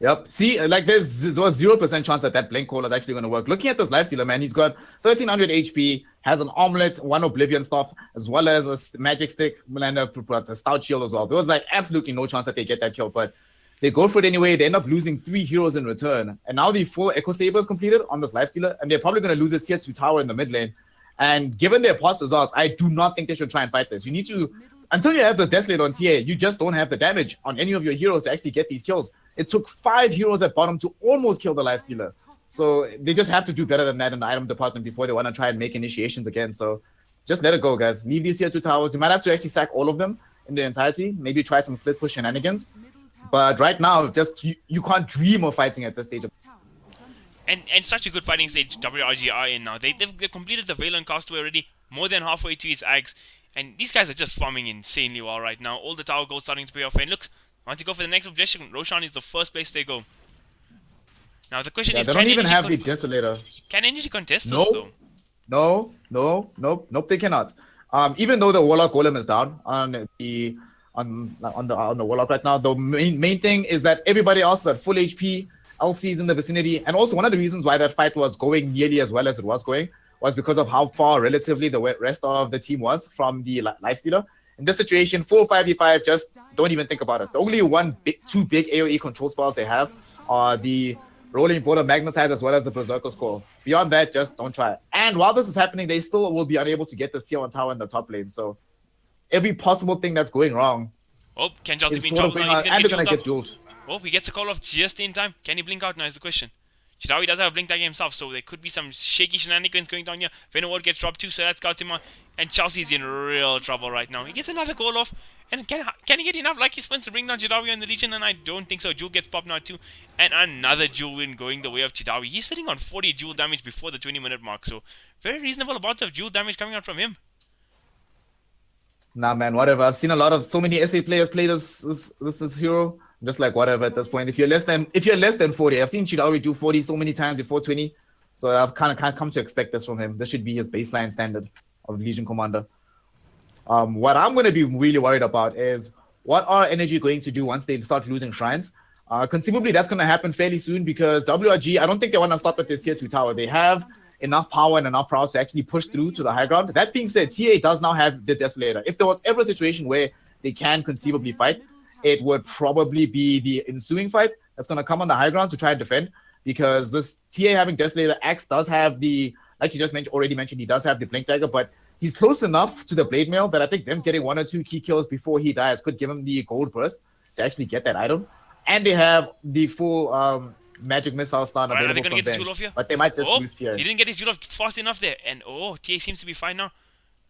Yep. See, there was 0% chance that Blink Call is actually going to work. Looking at this Lifestealer, man, he's got 1,300 HP, has an Omelette, 1 Oblivion stuff, as well as a Magic Stick, and a Stout Shield as well. There was absolutely no chance that they get that kill, but they go for it anyway. They end up losing 3 heroes in return. And now the full Echo Saber is completed on this Lifestealer, and they're probably going to lose this tier 2 tower in the mid lane. And given their past results, I do not think they should try and fight this. You need to, until you have the Desolator on TA, you just don't have the damage on any of your heroes to actually get these kills. It took 5 heroes at bottom to almost kill the Lifestealer. So they just have to do better than that in the item department before they want to try and make initiations again. So just let it go, guys. Leave these tier 2 towers. You might have to actually sack all of them in their entirety. Maybe try some split push shenanigans. But right now, just you can't dream of fighting at this stage of. And such a good fighting stage WRG are in now. They've completed the Valen Castaway already, more than halfway to his Ags. And these guys are just farming insanely well right now. All the tower goals starting to pay off. And look, want to go for the next objective. Roshan is the first place they go. Now the question is, they don't even have the Desolator. Can Energy contest this though? Nope, they cannot. Even though the Warlock Golem is down on the Warlock right now, the main thing is that everybody else is at full HP. LC is in the vicinity, and also one of the reasons why that fight was going nearly as well as it was going was because of how far relatively the rest of the team was from the Lifestealer. In this situation, 4-5v5, just don't even think about it. The only two big AoE control spells they have are the Rolling Border Magnetize as well as the Berserker's Call. Beyond that, just don't try it. And while this is happening, they still will be unable to get the tier 1 tower in the top lane. So every possible thing that's going wrong can Chelsea be in trouble now, and they're going to get dueled. Oh, he gets a call off just in time. Can he blink out now is the question. Chidawi does have a blink tag himself, so there could be some shaky shenanigans going down here. Venoward gets dropped too, so that scouts him on. And Chelsea's in real trouble right now. He gets another call off. And can he get enough lucky spins to bring down Chidawi in the Legion? And I don't think so. Jewel gets popped now too. And another Jewel win going the way of Chidawi. He's sitting on 40 Jewel damage before the 20-minute mark. So very reasonable amount of Jewel damage coming out from him. Nah, man, whatever. I've seen so many SA players play this hero. Just like whatever at this point. If you're less than 40, I've seen Chidawi do 40 so many times before 20. So I've kind of come to expect this from him. This should be his baseline standard of Legion Commander. What I'm going to be really worried about is what are Energy going to do once they start losing shrines? Conceivably, that's going to happen fairly soon because WRG, I don't think they want to stop at this tier 2 tower. They have enough power and enough prowess to actually push through to the high ground. That being said, TA does now have the Desolator. If there was ever a situation where they can conceivably fight, it would probably be the ensuing fight that's going to come on the high ground to try and defend, because this TA having Desolator Axe does have the, like you just already mentioned, he does have the Blink Dagger, but he's close enough to the Blade Mail that I think them getting 1 or 2 key kills before he dies could give him the gold burst to actually get that item. And they have the full magic missile stun available from bench, but they might just lose here. He didn't get his Jewel off fast enough there, and TA seems to be fine now.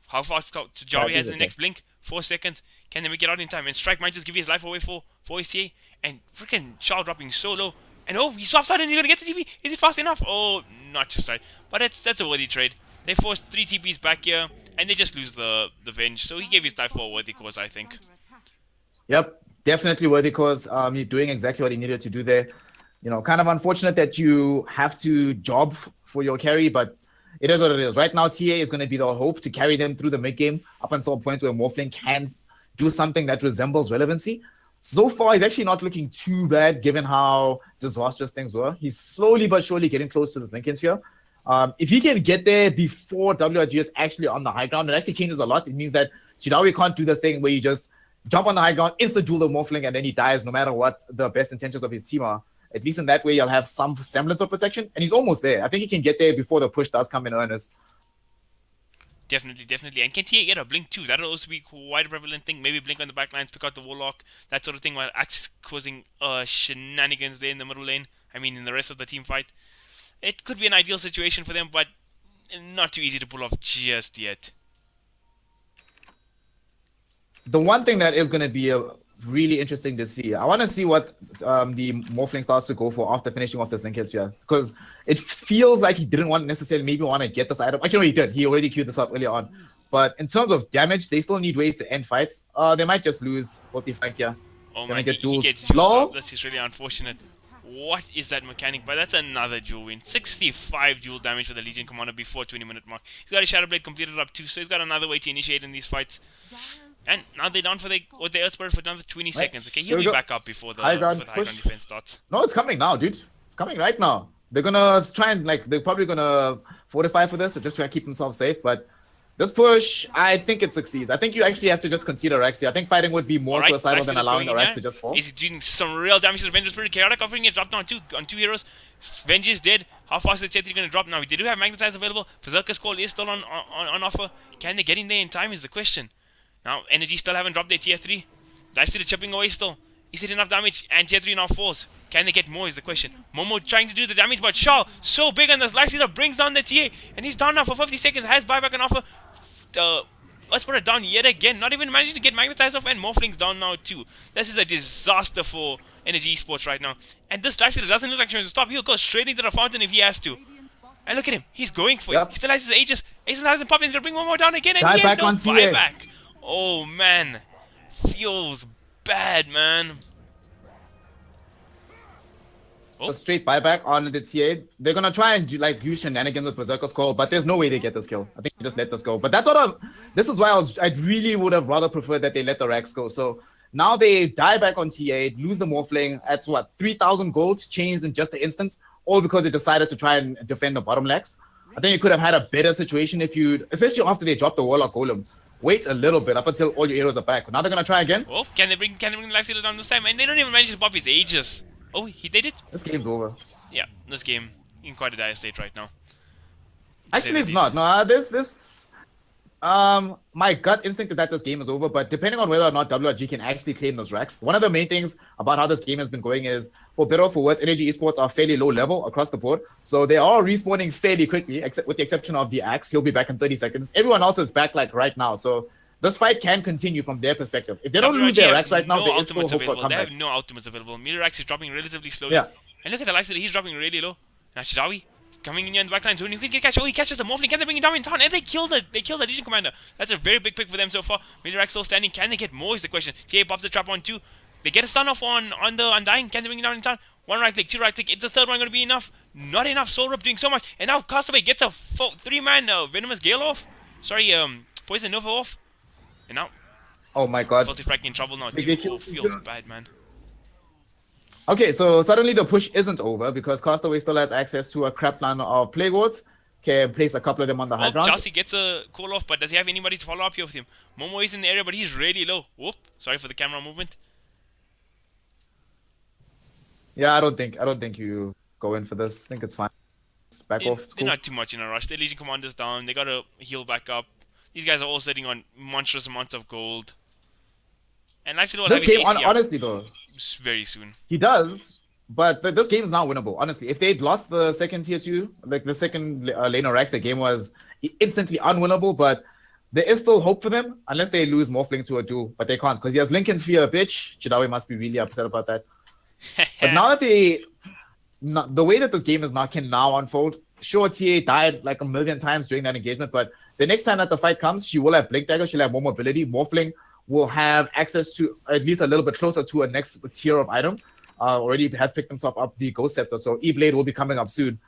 How fast Jawi has the next blink? 4 seconds. Can they make it out in time? And Strike might just give his life away for his TA. And freaking Charles dropping so low. And he swaps out and he's going to get the TP. Is it fast enough? Oh, not just right. But that's a worthy trade. They forced 3 TPs back here, and they just lose the Venge. So he gave his life for a worthy cause, I think. Yep, definitely worthy cause. He's doing exactly what he needed to do there. You know, kind of unfortunate that you have to job for your carry, but it is what it is. Right now, TA is going to be the hope to carry them through the mid-game up until a point where Morphling can do something that resembles relevancy. So far, he's actually not looking too bad given how disastrous things were. He's slowly but surely getting close to this Lincoln Sphere. If he can get there before WRG is actually on the high ground, it actually changes a lot. It means that Chidawi can't do the thing where you just jump on the high ground, insta-duel the Morphling, and then he dies no matter what the best intentions of his team are. At least in that way, you'll have some semblance of protection. And he's almost there. I think he can get there before the push does come in earnest. Definitely. And can TA get a blink too? That'll also be quite a prevalent thing. Maybe blink on the back lines, pick out the Warlock, that sort of thing, while Axe causing shenanigans there in the middle lane. I mean, in the rest of the team fight. It could be an ideal situation for them, but not too easy to pull off just yet. The one thing that is going to be really interesting to see. I want to see what the Morphling starts to go for after finishing off this Link here, because it feels like he didn't maybe want to get this item. Actually, no, he did. He already queued this up earlier on. But in terms of damage, they still need ways to end fights. They might just lose 40 flank here. Oh my, he gets Jewel. This is really unfortunate. What is that mechanic? But that's another Jewel win. 65 Jewel damage for the Legion Commander before 20-minute mark. He's got a Shadow Blade completed up too, so he's got another way to initiate in these fights. And now they're down for the Earth Spirit for another 20 seconds. Okay, he'll be back up before the high ground defense starts. No, it's coming now, dude. It's coming right now. They're gonna try and they're probably gonna fortify for this, or just try to keep themselves safe. But this push, I think it succeeds. I think you actually have to just consider Rex here. I think fighting would be more suicidal than allowing the Rex to just fall. He's doing some real damage to the Venge. It's pretty chaotic. Offering it dropped on two heroes. Venge is dead. How fast is the Chetri going to drop now? They do have Magnetize available. Berserker's Call is still on offer. Can they get in there in time is the question. Now, Energy still haven't dropped their tier 3. Lifestealer chipping away still. Is it enough damage? And tier 3 now falls. Can they get more is the question. Momo trying to do the damage, but Shaw so big on this lifestealer brings down the TA, and he's down now for 50 seconds. Has buyback on offer. Let's put it down yet again. Not even managing to get magnetized off, and Morphling's down now too. This is a disaster for Energy Esports right now. And this lifestealer doesn't look like he's going to stop. He'll go straight into the fountain if he has to. And look at him. He's going for it. He still has his Aegis. Aegis hasn't popped. He's going to bring one more down again, and he has no buyback. Oh man. Feels bad, man. A straight buyback on the TA. They're gonna try and use shenanigans with Berserker's Call, but there's no way they get this kill. I think they just let this go. But that's what this is why I really would have rather preferred that they let the Rax go. So now they die back on TA, lose the Morphling. That's what, 3,000 gold changed in just an instant, all because they decided to try and defend the bottom lags. I think you could have had a better situation if you, especially after they dropped the Warlock Golem. Wait a little bit up until all your heroes are back. Now they're gonna try again. Oh, can they bring the lifestealer down this time? And they don't even manage to pop his Aegis. Oh, they did? This game's over. Yeah, this game in quite a dire state right now. Actually, it's not. No, my gut instinct is that this game is over, but depending on whether or not WRG can actually claim those racks, one of the main things about how this game has been going is, for better or for worse, Energy Esports are fairly low level across the board, so they are respawning fairly quickly, except with the exception of the Axe. He'll be back in 30 seconds. Everyone else is back right now, so this fight can continue from their perspective. If they don't lose their racks right now, there is still hope for a comeback. They have no ultimates available. Mirax is dropping relatively slowly. Yeah. And look at the lifestealer, he's dropping really low. Now Shidawi coming in here in the backline, so he can catch. Oh, he catches the Morphling. Can they bring him down in town? And they kill the Legion Commander. That's a very big pick for them so far. Mirax still standing. Can they get more is the question. TA pops the trap on 2. They get a stun off on the Undying. Can they bring him down in town? 1 right click, 2 right click. Is the third one going to be enough? Not enough. Soul Rip doing so much. And now Castaway gets a 3-man Venomous Gale off. Sorry, Poison Nova off. And now, oh my god. Filthy Frank in trouble now too. Oh, feels bad, man. Okay, so suddenly the push isn't over because Castaway still has access to a crap plan of Plague Wards. Can place a couple of them on the high ground. Chelsea gets a call off, but does he have anybody to follow up here with him? Momo is in the area, but he's really low. Whoop! Sorry for the camera movement. Yeah, I don't think you go in for this. I think it's fine. Just back off. It's cool. They're not too much in a rush. Their Legion Commander's down. They gotta heal back up. These guys are all sitting on monstrous amounts of gold. And I still this game, honestly though, very soon. He does, but this game is now winnable. Honestly, if they'd lost the second tier 2, like the second laner rack, the game was instantly unwinnable. But there is still hope for them unless they lose Morphling to a duel, but they can't because he has Lincoln's Fear, bitch. Chidawi must be really upset about that. But now that the way that this game is now can now unfold, sure, TA died like a million times during that engagement, but the next time that the fight comes, she will have Blink Dagger, she'll have more mobility. Morphling will have access to at least a little bit closer to a next tier of item. Already has picked himself up the Ghost Scepter, so E-Blade will be coming up soon.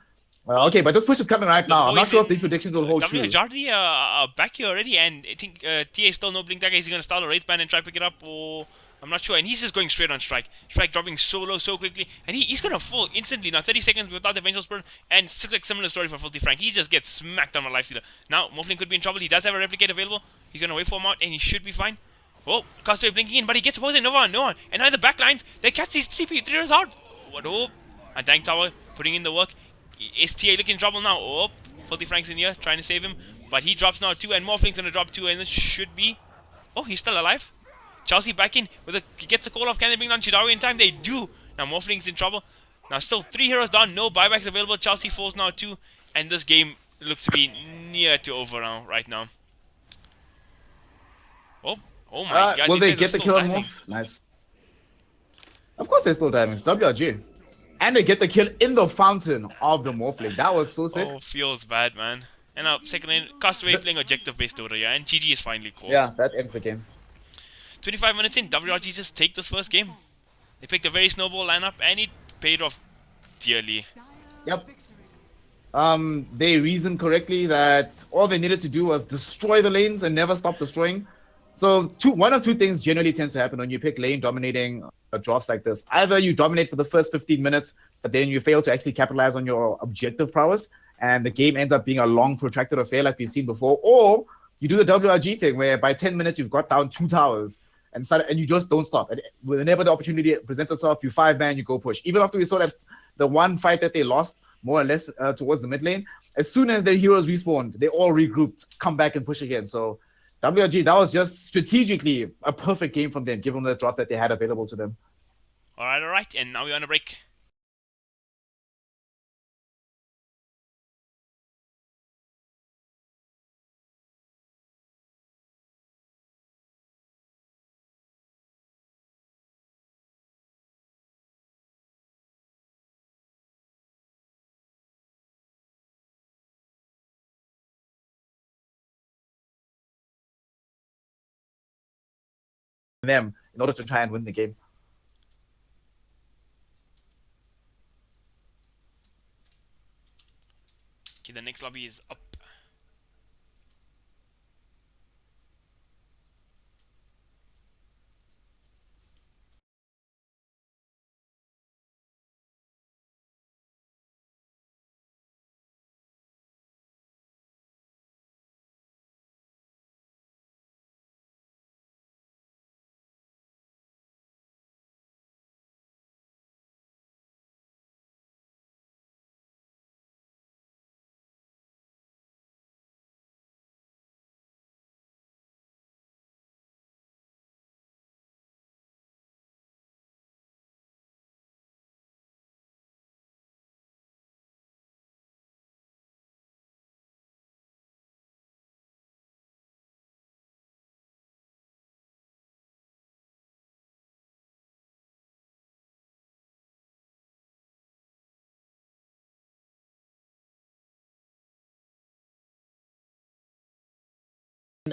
Okay, but this push is coming right now. I'm not sure if these predictions will hold true. Jardy are back here already, and I think TA still no Blink Dagger. Is he going to start a Wraith Band and try to pick it up, or I'm not sure. And he's just going straight on Strike. Strike dropping so low so quickly, and he's going to fall instantly now. 30 seconds without the Vengeful Spirit, and it's like similar story for Filthy Frank. He just gets smacked on a Lifestealer. Now Morphling could be in trouble. He does have a Replicate available. He's going to wait for him out, and he should be fine. Oh, Castaway blinking in, but he gets Poison Nova on no one. And now in the back lines, they catch these 3 heroes out. What hope? And Tank Tower putting in the work. Is TA looking in trouble now? Oh, Filthy Frank's in here trying to save him. But he drops now 2, and Morphling's going to drop 2, and this should be... Oh, he's still alive. Chelsea back in. He gets a call off. Can they bring down Chidawi in time? They do. Now Morphling's in trouble. Now still 3 heroes down. No buybacks available. Chelsea falls now 2. And this game looks to be near to over now, right now. Oh my god. Will they get the kill on Morph? Nice. Of course they're still diving. It's WRG. And they get the kill in the fountain of the Morphling. That was so sick. Oh, feels bad, man. And now second lane, Castaway playing objective-based Dota, yeah. And GG is finally called. Yeah, that ends the game. 25 minutes in, WRG just take this first game. They picked a very snowball lineup, and it paid off dearly. Yep. They reasoned correctly that all they needed to do was destroy the lanes and never stop destroying. So one of two things generally tends to happen when you pick lane dominating drafts like this. Either you dominate for the first 15 minutes, but then you fail to actually capitalize on your objective prowess, and the game ends up being a long, protracted affair like we've seen before. Or you do the WRG thing where by 10 minutes you've got down 2 towers and you just don't stop. And whenever the opportunity presents itself, you 5-man, you go push. Even after we saw that the one fight that they lost, more or less towards the mid lane, as soon as their heroes respawned, they all regrouped, come back and push again. So WRG, that was just strategically a perfect game from them, given the draft that they had available to them. All right. And now we're on a break. them in order to try and win the game. Okay, the next lobby is up.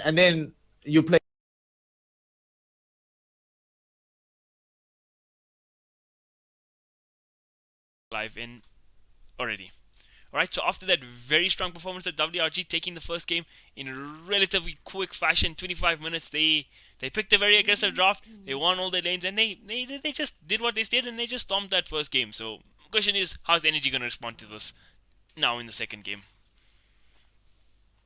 And then you play Live in already. Alright, so after that very strong performance at WRG, taking the first game in relatively quick fashion, 25 minutes, they picked a very aggressive draft, they won all their lanes, and they just did what they did, and they just stomped that first game. So the question is, how's Energy going to respond to this now in the second game?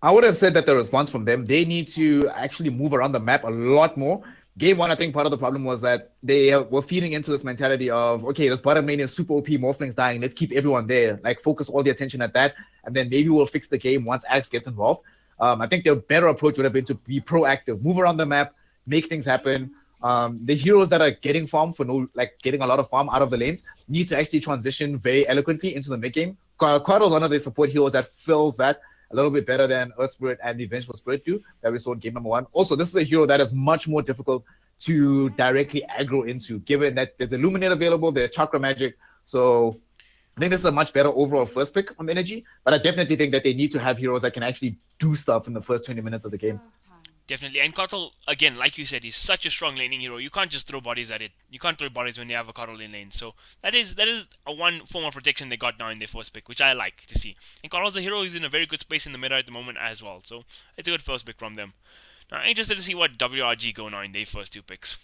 I would have said that the response from them, they need to actually move around the map a lot more. Game one, I think part of the problem was that they were feeding into this mentality of, okay, this bottom lane is super OP, Morphling's dying, let's keep everyone there, like focus all the attention at that, and then maybe we'll fix the game once Axe gets involved. I think their better approach would have been to be proactive, move around the map, make things happen. The heroes that are getting farm for no, like getting a lot of farm out of the lanes, need to actually transition very eloquently into the mid game. Quaddle is one of the support heroes that fills that a little bit better than Earth Spirit and the Vengeful Spirit do that we saw in game number one. Also, this is a hero that is much more difficult to directly aggro into, given that there's Illuminate available, there's Chakra Magic. So I think this is a much better overall first pick from Energy, but I definitely think that they need to have heroes that can actually do stuff in the first 20 minutes of the game. Definitely. And Kotal, again, like you said, he's such a strong laning hero. You can't just throw bodies at it. You can't throw bodies when you have a Kotal in lane. So that is a one form of protection they got now in their first pick, which I like to see. And Kotal's a hero who's in a very good space in the meta at the moment as well. So it's a good first pick from them. Now, I'm interested to see what WRG go now in their first two picks.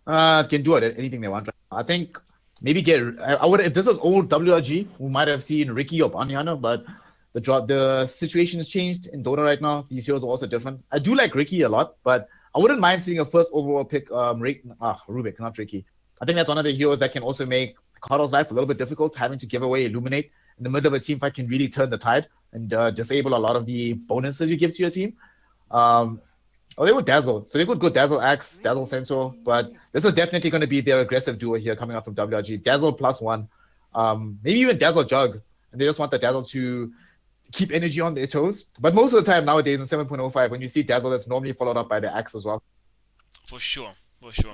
Can do it anything they want. I think maybe I would, if this was old WRG, we might have seen Ricky or Banyana, but the situation has changed in Dota right now. These heroes are also different. I do like Ricky a lot, but I wouldn't mind seeing a first overall pick. Rubik, not Ricky. I think that's one of the heroes that can also make Carl's life a little bit difficult. Having to give away Illuminate in the middle of a team fight can really turn the tide and disable a lot of the bonuses you give to your team. They would Dazzle. So they could go Dazzle Axe, Dazzle Sensor, but this is definitely going to be their aggressive duo here coming up from WRG. Dazzle +1. Maybe even Dazzle Jug. And they just want the Dazzle to keep Energy on their toes. But most of the time nowadays in 7.05, when you see Dazzle, that's normally followed up by the Axe as well. For sure. For sure.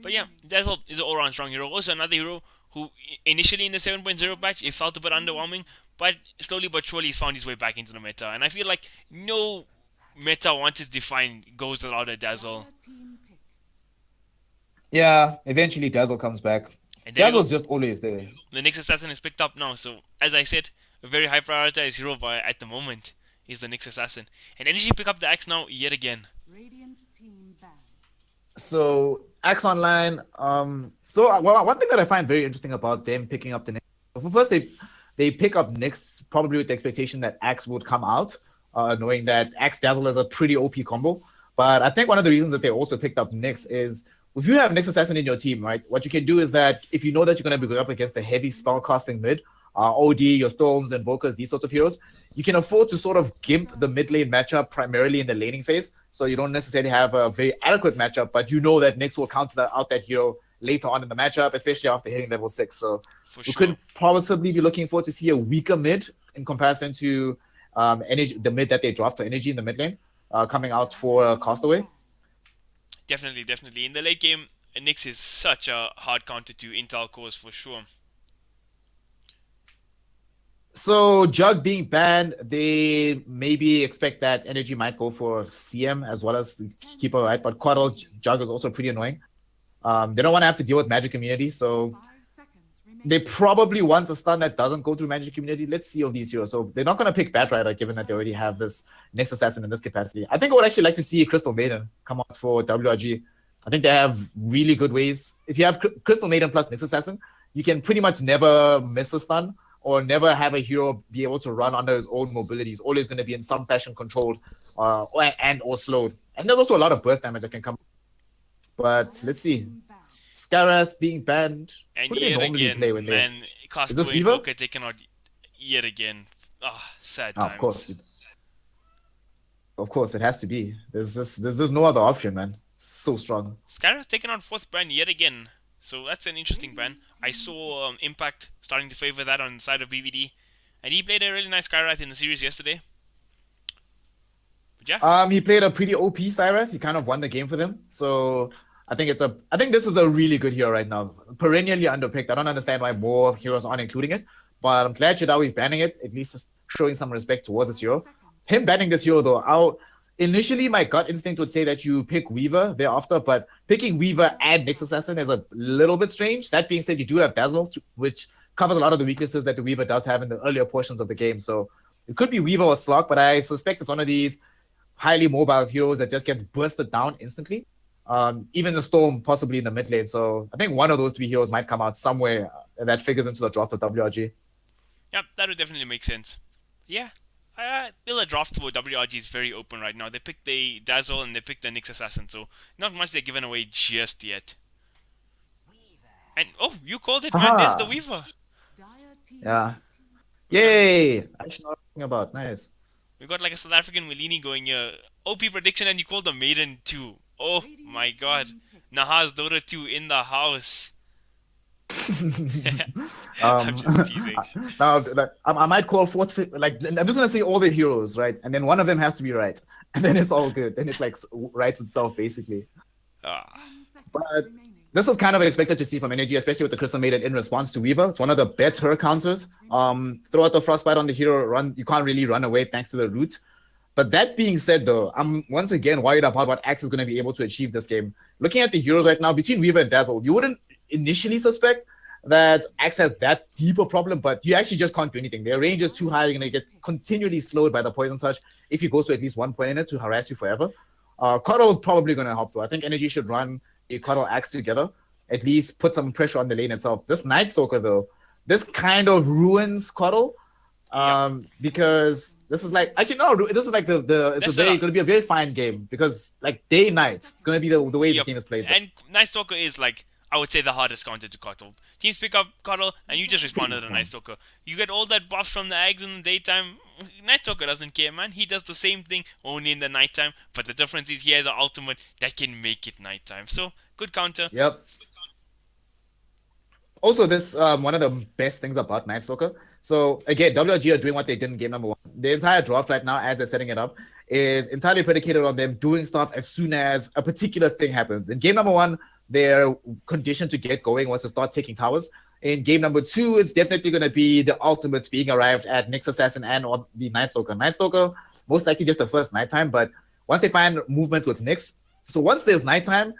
But yeah, Dazzle is an all-round strong hero. Also another hero who initially in the 7.0 patch, it felt a bit underwhelming, but slowly but surely he's found his way back into the meta. And I feel like no meta, once it's defined, goes without a Dazzle. Yeah, eventually Dazzle comes back. And Dazzle's just always there. The Nyx Assassin is picked up now, so as I said, a very high prioritized hero at the moment is the Nyx Assassin. And Energy pick up the axe now yet again. So Axe Online. One thing that I find very interesting about them picking up the Nyx. First, they pick up Nyx probably with the expectation that Axe would come out, knowing that Axe Dazzle is a pretty OP combo. But I think one of the reasons that they also picked up Nyx is if you have Nyx Assassin in your team, right? What you can do is that if you know that you're going to be going up against the heavy spell casting mid, OD, your Storms, Invokers, these sorts of heroes, you can afford to sort of gimp the mid lane matchup primarily in the laning phase. So you don't necessarily have a very adequate matchup, but you know that Nyx will counter out that hero later on in the matchup, especially after hitting level 6. So we could possibly be looking forward to see a weaker mid in comparison to energy, the mid that they dropped for Energy in the mid lane, coming out for Castaway. Definitely. In the late game, Nyx is such a hard counter to Intel cores for sure. So Jug being banned, they maybe expect that Energy might go for CM as well as the keeper, right? But Quaddle Jug is also pretty annoying. They don't want to have to deal with Magic Immunity, so they probably want a stun that doesn't go through Magic Immunity. Let's see of these heroes. So they're not going to pick Batrider given that they already have this Nyx Assassin in this capacity. I think I would actually like to see Crystal Maiden come out for WRG. I think they have really good ways. If you have Crystal Maiden plus Nyx Assassin, you can pretty much never miss a stun or never have a hero be able to run under his own mobility. He's always going to be in some fashion controlled or slowed. And there's also a lot of burst damage that can come. But let's see. Skarath being banned. And Who do they yet normally again, play when man, Castaway Invoker taken out yet again. Ah, sad times. Of course. Of course, it has to be. There's no other option, man. So strong. Skarath taken on 4th ban yet again. So that's an interesting ban. I saw Impact starting to favor that on the side of BVD. And he played a really nice Skarath in the series yesterday. But yeah. He played a pretty OP Skarath. He kind of won the game for them. So I think this is a really good hero right now. Perennially underpicked. I don't understand why more heroes aren't including it. But I'm glad Chidawi's banning it. At least showing some respect towards this hero. Him banning this hero though, initially my gut instinct would say that you pick Weaver thereafter, but picking Weaver and Nyx Assassin is a little bit strange. That being said, you do have Dazzle, which covers a lot of the weaknesses that the Weaver does have in the earlier portions of the game. So it could be Weaver or Slug, but I suspect it's one of these highly mobile heroes that just gets bursted down instantly. Even the Storm possibly in the mid lane. So I think one of those 3 heroes might come out somewhere that figures into the draft of WRG. Yep, that would definitely make sense. Yeah. The draft for WRG is very open right now. They picked the Dazzle and they picked the Nyx Assassin, so not much they're giving away just yet. And oh, you called it, man. There's the Weaver. Yeah. Yay! I should know nothing about. Nice. We got like a South African Melini going here. OP prediction, and you called the Maiden 2. Oh my god. Naha's Dota 2 in the house. I'm just teasing. Now, I might call fourth. Like, I'm just gonna say all the heroes, right? And then one of them has to be right, and then it's all good. Then it like writes itself basically. But this is kind of expected to see from Energy, especially with the Crystal Maiden in response to Weaver. It's one of the better counters. Throw out the Frostbite on the hero, run. You can't really run away thanks to the root. But that being said, though, I'm once again worried about what Axe is going to be able to achieve this game. Looking at the heroes right now, between Weaver and Dazzle, you wouldn't initially suspect that Axe has that deeper problem, but you actually just can't do anything. Their range is too high. You're going to get continually slowed by the Poison Touch if he goes to at least 1 point in it to harass you forever. Cuddle is probably going to help, though. I think Energy should run a Cuddle Axe together, at least put some pressure on the lane itself. This Night Stalker, though, this kind of ruins Cuddle. Because this is like it's going to be a very fine game because like day night it's going to be the way the game is played. And Night Stalker is like, I would say, the hardest counter to Cuddle. Teams pick up Cuddle and you just respond to the Night Stalker. You get all that buff from the Ags in the daytime. Night Stalker doesn't care, man. He does the same thing only in the nighttime, but the difference is he has an ultimate that can make it nighttime. So good counter. Yep. Also, this one of the best things about Night Stalker. So again, WRG are doing what they did in game number 1. The entire draft right now, as they're setting it up, is entirely predicated on them doing stuff as soon as a particular thing happens. In game number 1, their condition to get going was to start taking towers. In game number 2, it's definitely going to be the ultimates being arrived at Nyx Assassin and or the Night Stalker. Night Stalker, most likely just the first nighttime, but once they find movement with Nyx, so once there's nighttime,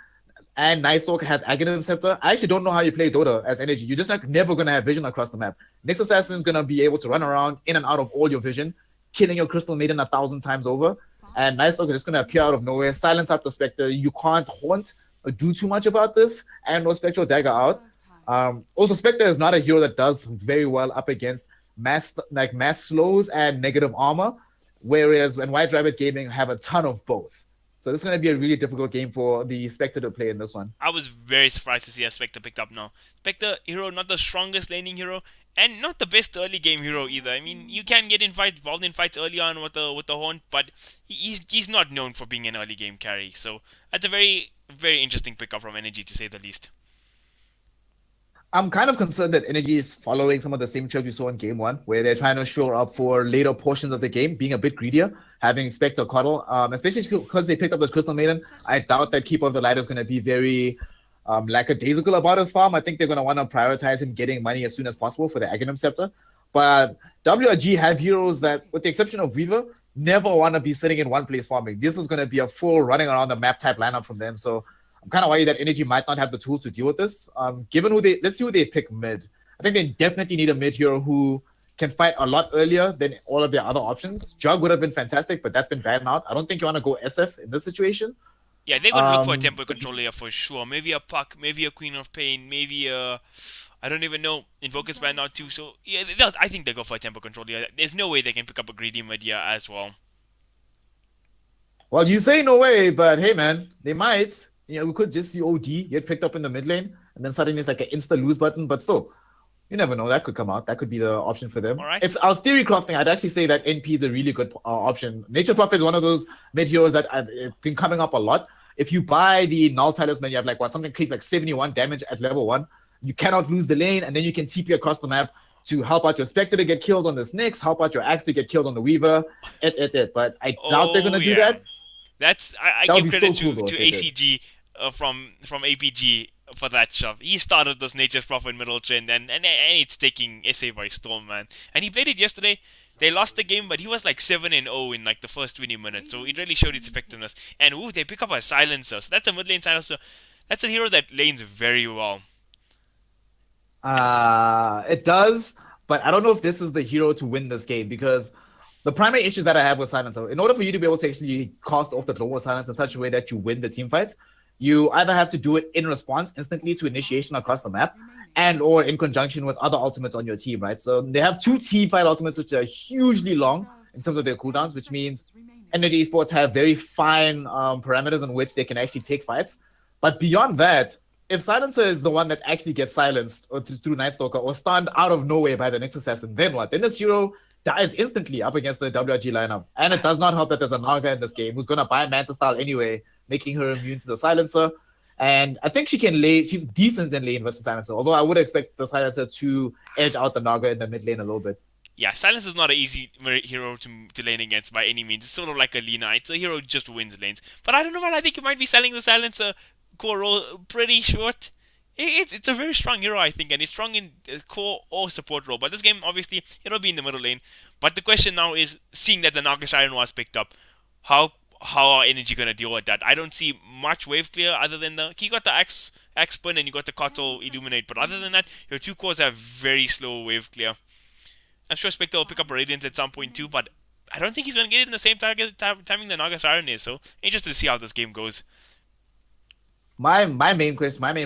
and Night Stalker has Aghanim Scepter, I actually don't know how you play Dota as Energy. You're just like never going to have vision across the map. Nyx Assassin is going to be able to run around in and out of all your vision, killing your Crystal Maiden 1,000 times over. And Night Stalker is just going to appear out of nowhere, silence out the Spectre. You can't haunt or do too much about this, and no Spectral Dagger out. Also, Spectre is not a hero that does very well up against mass slows and negative armor, whereas when White Rabbit Gaming have a ton of both. So this is going to be a really difficult game for the Spectre to play in this one. I was very surprised to see a Spectre picked up now. Spectre hero, not the strongest laning hero, and not the best early game hero either. I mean, you can get involved in fights early on with the Haunt, but he's not known for being an early game carry. So that's a very, very interesting pickup from Energy, to say the least. I'm kind of concerned that Energy is following some of the same trails we saw in game 1, where they're trying to shore up for later portions of the game, being a bit greedier, having Spectre Cuddle, especially because they picked up this Crystal Maiden. I doubt that Keeper of the Light is going to be very lackadaisical about his farm. I think they're going to want to prioritize him getting money as soon as possible for the Aghanim Scepter. But WRG have heroes that, with the exception of Weaver, never want to be sitting in one place farming. This is going to be a full running around the map type lineup from them. So I'm kind of worried that Energy might not have the tools to deal with this. Given let's see who they pick mid. I think they definitely need a mid hero who can fight a lot earlier than all of their other options. Jug would have been fantastic, but that's been banned out. I don't think you want to go SF in this situation. Yeah, they're gonna look for a tempo controller for sure. Maybe a Puck, maybe a Queen of Pain, maybe a I don't even know. Invoker's banned out too, so yeah, I think they go for a tempo controller. There's no way they can pick up a greedy mid here as well. Well, you say no way, but hey, man, they might. We could just see OD get picked up in the mid lane, and then suddenly it's like an insta lose button. But still, you never know. That could come out. That could be the option for them. All right. If I was theory crafting, I'd actually say that NP is a really good option. Nature's Prophet is one of those mid heroes that have been coming up a lot. If you buy the Null Talisman, you have like something creates like 71 damage at level 1. You cannot lose the lane, and then you can TP across the map to help out your Spectre to get kills on the Snakes, help out your Axe to get kills on the Weaver, But I doubt they're gonna do that. I give credit to ACG from APG for that shove. He started this Nature's Prophet middle trend, and it's taking SA by storm, man. And he played it yesterday. They lost the game, but he was like 7-0 in like the first 20 minutes, so it really showed its effectiveness. And they pick up a silencer. So that's a mid lane silencer. That's a hero that lanes very well. It does, but I don't know if this is the hero to win this game, because the primary issues that I have with Silencer, in order for you to be able to actually cast off the global silence in such a way that you win the team fights, you either have to do it in response instantly to initiation across the map, and or in conjunction with other ultimates on your team, right? So they have 2 team fight ultimates which are hugely long in terms of their cooldowns, which means Energy eSports have very fine parameters on which they can actually take fights. But beyond that, if Silencer is the one that actually gets silenced or through Nightstalker or stunned out of nowhere by the next assassin, then what? Then this hero dies instantly up against the WRG lineup. And it does not help that there's a Naga in this game who's going to buy Manta style anyway, making her immune to the Silencer. And I think she can lane, she's decent in lane versus Silencer, although I would expect the Silencer to edge out the Naga in the mid lane a little bit. Yeah, Silence is not an easy hero to lane against by any means. It's sort of like a Lina. It's a hero who just wins lanes. But I don't know, man. I think you might be selling the Silencer core role pretty short. It's a very strong hero, I think, and it's strong in core or support role. But this game, obviously, it'll be in the middle lane. But the question now is, seeing that the Naga Siren was picked up, how are Energy going to deal with that? I don't see much wave clear other than you got the Axe Spin and you got the Kato Illuminate. But other than that, your 2 cores have very slow wave clear. I'm sure Spectre will pick up a Radiance at some point too, but I don't think he's going to get it in the same timing the Naga Siren is. So interested to see how this game goes. My main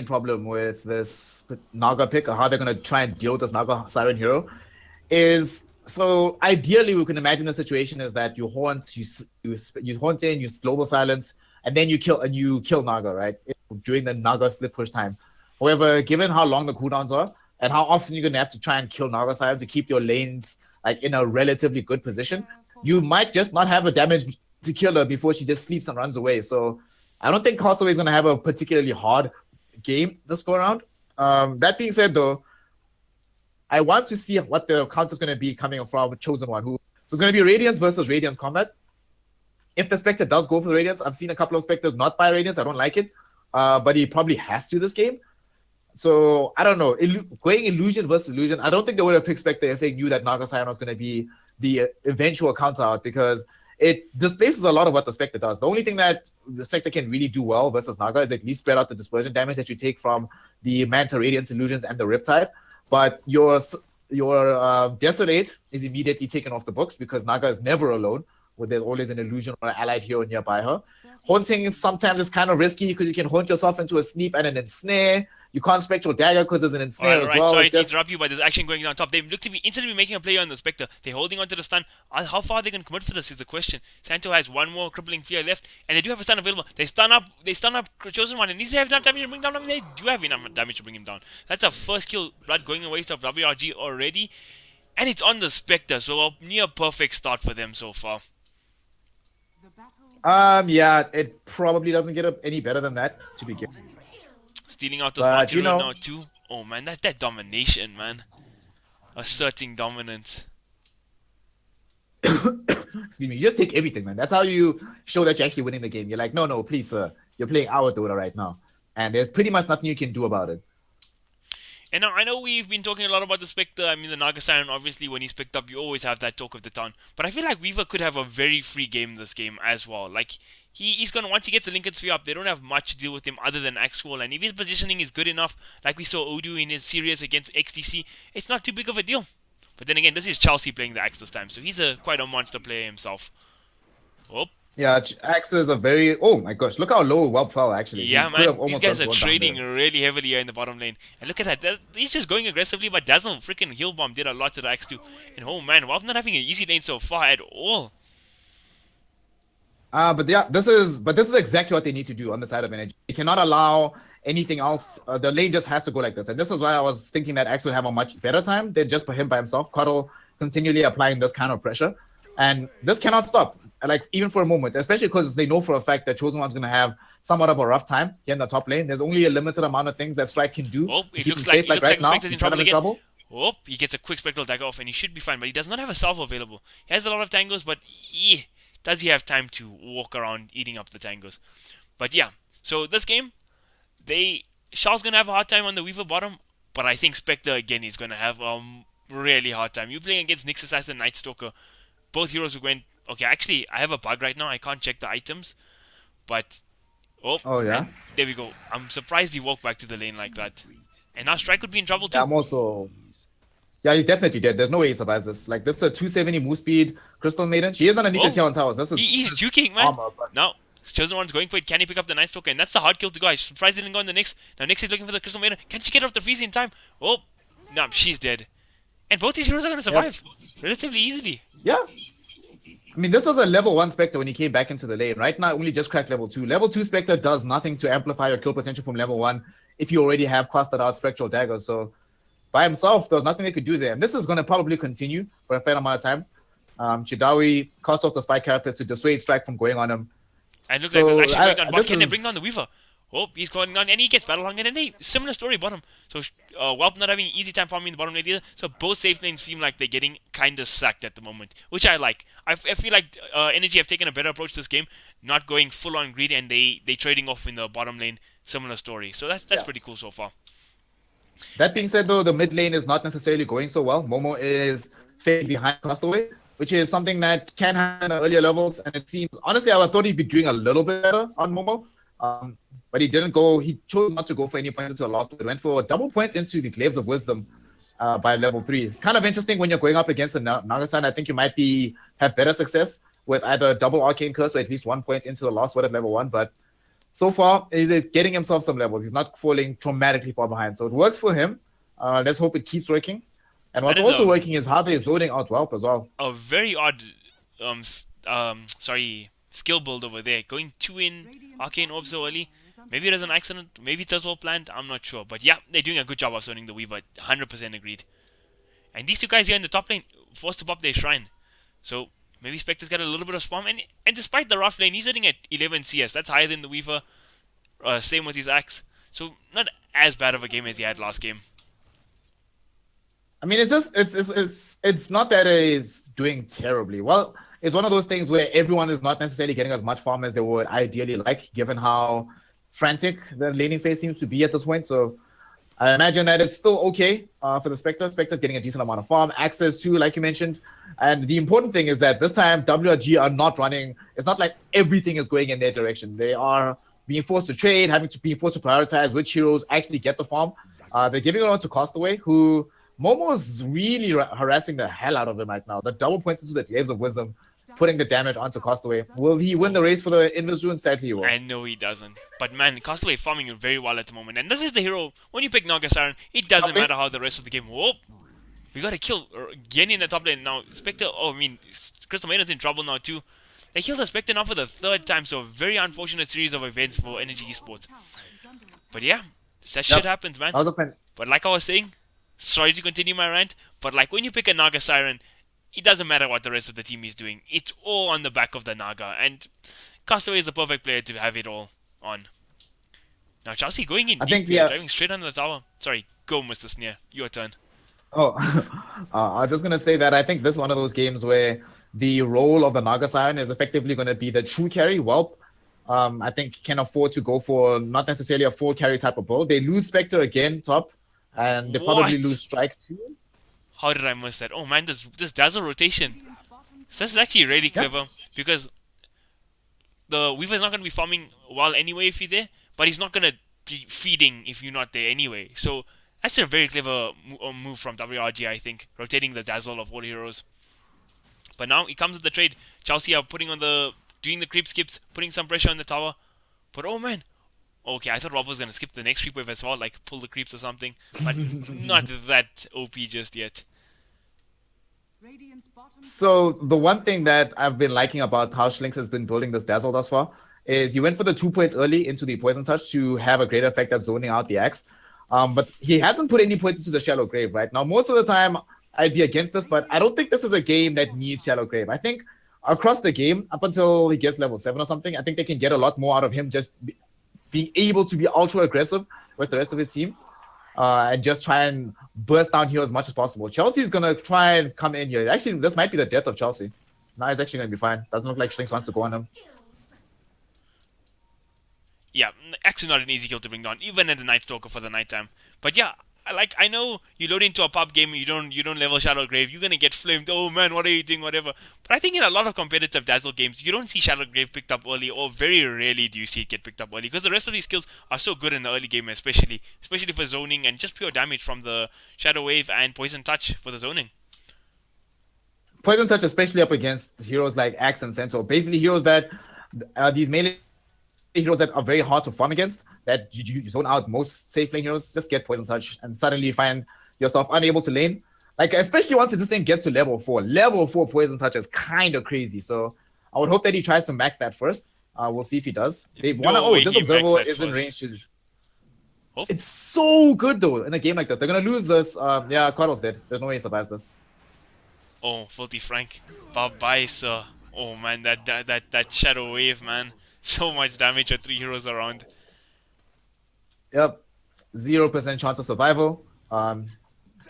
problem with this Naga pick, or how they're going to try and deal with this Naga Siren hero, is, so ideally we can imagine the situation is that you haunt, you haunt in, you global silence, and then you kill Naga, right? During the Naga split push time. However, given how long the cooldowns are, and how often you're going to have to try and kill Naga Siren to keep your lanes like in a relatively good position, you might just not have a damage to kill her before she just sleeps and runs away. So I don't think Castaway is going to have a particularly hard game this go around. That being said, though, I want to see what the counter is going to be coming from Chosen One. So it's going to be Radiance versus Radiance combat. If the Spectre does go for the Radiance, I've seen a couple of Spectres not buy Radiance. I don't like it, but he probably has to this game. So I don't know. Going Illusion versus Illusion, I don't think they would have picked Spectre if they knew that Naga Siren was going to be the eventual counter out, because it displaces a lot of what the Spectre does. The only thing that the Spectre can really do well versus Naga is at least spread out the dispersion damage that you take from the Manta, Radiance, Illusions, and the Riptide. But your Desolate is immediately taken off the books because Naga is never alone, where there's always an Illusion or an allied hero nearby her. Haunting sometimes is kind of risky because you can haunt yourself into a Sneap and an Ensnare. You can't Spectral Dagger because there's an Ensnare as well. Sorry to interrupt you, but there's action going on top. They look to be instantly making a play on the Spectre. They're holding on to the stun. How far are they going to commit for this is the question. Santo has one more crippling fear left, and they do have a stun available. They stun up Chosen One, and these have enough damage to bring down him. They do have enough damage to bring him down. That's a first kill blood going away to WRG already, and it's on the Spectre, so a near perfect start for them so far. Yeah, it probably doesn't get any better than that to begin. Stealing out those Martyr now too. Oh man, that domination, man. Asserting dominance. Excuse me, you just take everything, man. That's how you show that you're actually winning the game. You're like, no, please, sir. You're playing our Dota right now. And there's pretty much nothing you can do about it. And now, I know we've been talking a lot about the Spectre. I mean, the Naga Siren, obviously, when he's picked up, you always have that talk of the town. But I feel like Weaver could have a very free game this game as well. Like, he's going to, once he gets the Lincoln Sphere up, they don't have much to deal with him other than Axe Wall. And if his positioning is good enough, like we saw Odu in his series against XTC, it's not too big of a deal. But then again, this is Chelsea playing the Axe this time, so he's quite a monster player himself. Oh. Yeah, Axe is a very... Oh my gosh, look how low Whelp fell actually. Yeah, man, these guys are trading really heavily here in the bottom lane. And look at that, he's just going aggressively, but Dazzle freaking Heal Bomb did a lot to the Axe too. And oh man, Whelp not having an easy lane so far at all. But yeah, this is exactly what they need to do on the side of Energy. They cannot allow anything else. The lane just has to go like this. And this is why I was thinking that Axe would have a much better time than just for him by himself. Cuddle continually applying this kind of pressure. And this cannot stop, like, even for a moment, especially because they know for a fact that Chosen One's going to have somewhat of a rough time here in the top lane. There's only a limited amount of things that Strike can do to keep him safe, like right now. He's in trouble. Oh, he gets a quick Spectral Dagger off and he should be fine, but he does not have a salvo available. He has a lot of tangos, but does he have time to walk around eating up the tangos? But yeah, so this game, Shaw's going to have a hard time on the Weaver bottom, but I think Spectre again is going to have a really hard time. You're playing against Nyx Assassin, Night Stalker, both heroes who went... Okay, actually, I have a bug right now. I can't check the items. But... Oh yeah? There we go. I'm surprised he walked back to the lane like that. And now Strike would be in trouble too. Yeah, I'm also... Yeah, he's definitely dead. There's no way he survives this. Like, this is a 270 move speed Crystal Maiden. She is underneath the tail on towers. He's juking, man. Armor, but... Now, Chosen One's going for it. Can he pick up the Night Stalker? And that's the hard kill to go. I'm surprised he didn't go on the Nyx. Now Nyx is looking for the Crystal Maiden. Can she get off the freeze in time? Oh, no, she's dead. And both these heroes are going to survive relatively easily. Yeah. I mean, this was a level 1 Spectre when he came back into the lane. Right now, only just cracked level 2. Level 2 Spectre does nothing to amplify your kill potential from level 1 if you already have costed out Spectral Daggers. So, by himself, there's nothing they could do there. And this is going to probably continue for a fair amount of time. Chidawi cast off the Spike characters to dissuade Strike from going on him. And look like there's actually going on bot. Can they bring down the Weaver? Oh, he's going on and he gets battle hung. And then similar story bottom. So Whelp not having easy time farming the bottom lane either. So both safe lanes seem like they're getting kind of sacked at the moment, which I like. I feel like Energy have taken a better approach to this game, not going full on greed, and they trading off in the bottom lane. Similar story. So that's pretty cool so far. That being said, though, the mid lane is not necessarily going so well. Momo is fading behind Castaway, which is something that can happen at earlier levels. And it seems, honestly, I thought he'd be doing a little bit better on Momo. But he didn't go. He chose not to go for any points into the last one. He went for double points into the Glaives of Wisdom by level 3. It's kind of interesting when you're going up against the Naga-san. I think you might have better success with either double Arcane Curse or at least 1 point into the last one at level 1. But so far, he's getting himself some levels. He's not falling dramatically far behind. So it works for him. Let's hope it keeps working. And what's also working is how they're zoning out Whelp as well. A very odd, skill build over there. Going 2 in Arcane Orb so early. Maybe it was an accident. Maybe it was well planned. I'm not sure. But yeah, they're doing a good job of zoning the Weaver. 100% agreed. And these two guys here in the top lane forced to pop their shrine. So maybe Spectre's got a little bit of spam. And despite the rough lane, he's sitting at 11 CS. That's higher than the Weaver. Same with his axe. So not as bad of a game as he had last game. I mean, it's not that he's doing terribly. Well, it's one of those things where everyone is not necessarily getting as much farm as they would ideally like, given how frantic the laning phase seems to be at this point. So I imagine that it's still okay for the Spectre. Spectre's getting a decent amount of farm, access too, like you mentioned. And the important thing is that this time WRG are not running. It's not like everything is going in their direction. They are being forced to trade, being forced to prioritize which heroes actually get the farm. They're giving it on to Castaway, who Momo is really harassing the hell out of him right now. The double points into the Glaives of Wisdom, putting the damage onto Castaway. Will he win the race for the Invis Rune? Sadly, he will. I know he doesn't. But man, Castaway farming very well at the moment. And this is the hero. When you pick Naga Siren, it doesn't matter how the rest of the game. Whoop! We gotta kill Genny in the top lane now. Spectre, Crystal Maiden's in trouble now too. They killed the Spectre now for the 3rd time, so a very unfortunate series of events for Energy eSports. But yeah, that shit happens, man. But like I was saying, sorry to continue my rant, but like when you pick a Naga Siren, it doesn't matter what the rest of the team is doing. It's all on the back of the Naga, and Castaway is the perfect player to have it all on. Now Chelsea going in deep, driving straight under the tower. Sorry, go Mr. Sneer, your turn. Oh, I was just going to say that I think this is one of those games where the role of the Naga Siren is effectively going to be the true carry. Whelp, I think, can afford to go for not necessarily a full carry type of build. They lose Spectre again top. and they probably lose What? strike too. How did I miss that? Oh man, this dazzle rotation. So this is actually really Yeah. clever because the Weaver's not going to be farming well anyway if you're there, but he's not going to be feeding if you're not there anyway. So that's a very clever move from WRG, I think, rotating the dazzle of all heroes. But now it comes with the trade. Chelsea are doing the creep skips, putting some pressure on the tower. But oh man, okay, I thought Rob was going to skip the next creep wave as well, like pull the creeps or something, but not that OP just yet. So the one thing that I've been liking about how Schlinks has been building this dazzle thus far is he went for the 2 points early into the poison touch to have a greater effect at zoning out the axe. But he hasn't put any points into the shallow grave right now. Most of the time I'd be against this, but I don't think this is a game that needs shallow grave. I think across the game up until he gets level 7 or something, I think they can get a lot more out of him just being able to be ultra aggressive with the rest of his team. And just try and burst down here as much as possible. Chelsea's going to try and come in here. Actually, this might be the death of Chelsea. Now he's actually going to be fine. Doesn't look like Schlinks wants to go on him. Yeah, actually not an easy kill to bring down, even in the Night Stalker for the nighttime. But yeah, I know you load into a pub game, you don't level Shadow Grave, you're gonna get flamed. Oh man, what are you doing? Whatever. But I think in a lot of competitive Dazzle games, you don't see Shadow Grave picked up early, or very rarely do you see it get picked up early, because the rest of these skills are so good in the early game, especially for zoning and just pure damage from the Shadow Wave and Poison Touch for the zoning. Poison Touch, especially up against heroes like Axe and Centaur. Basically, heroes that these melee heroes that are very hard to farm against, that you zone out most safe lane heroes, just get Poison Touch and suddenly you find yourself unable to lane. Like, especially once this thing gets to level 4. Level 4 Poison Touch is kind of crazy. So I would hope that he tries to max that first. We'll see if he does. They wanna, this Observer is in range to... Oh. It's so good though in a game like that. They're gonna lose this. Yeah, Coddle's dead. There's no way he survives this. Oh, Filthy Frank. Bye-bye, sir. Oh man, that Shadow Wave, man. So much damage with 3 heroes around. Yep. 0% chance of survival.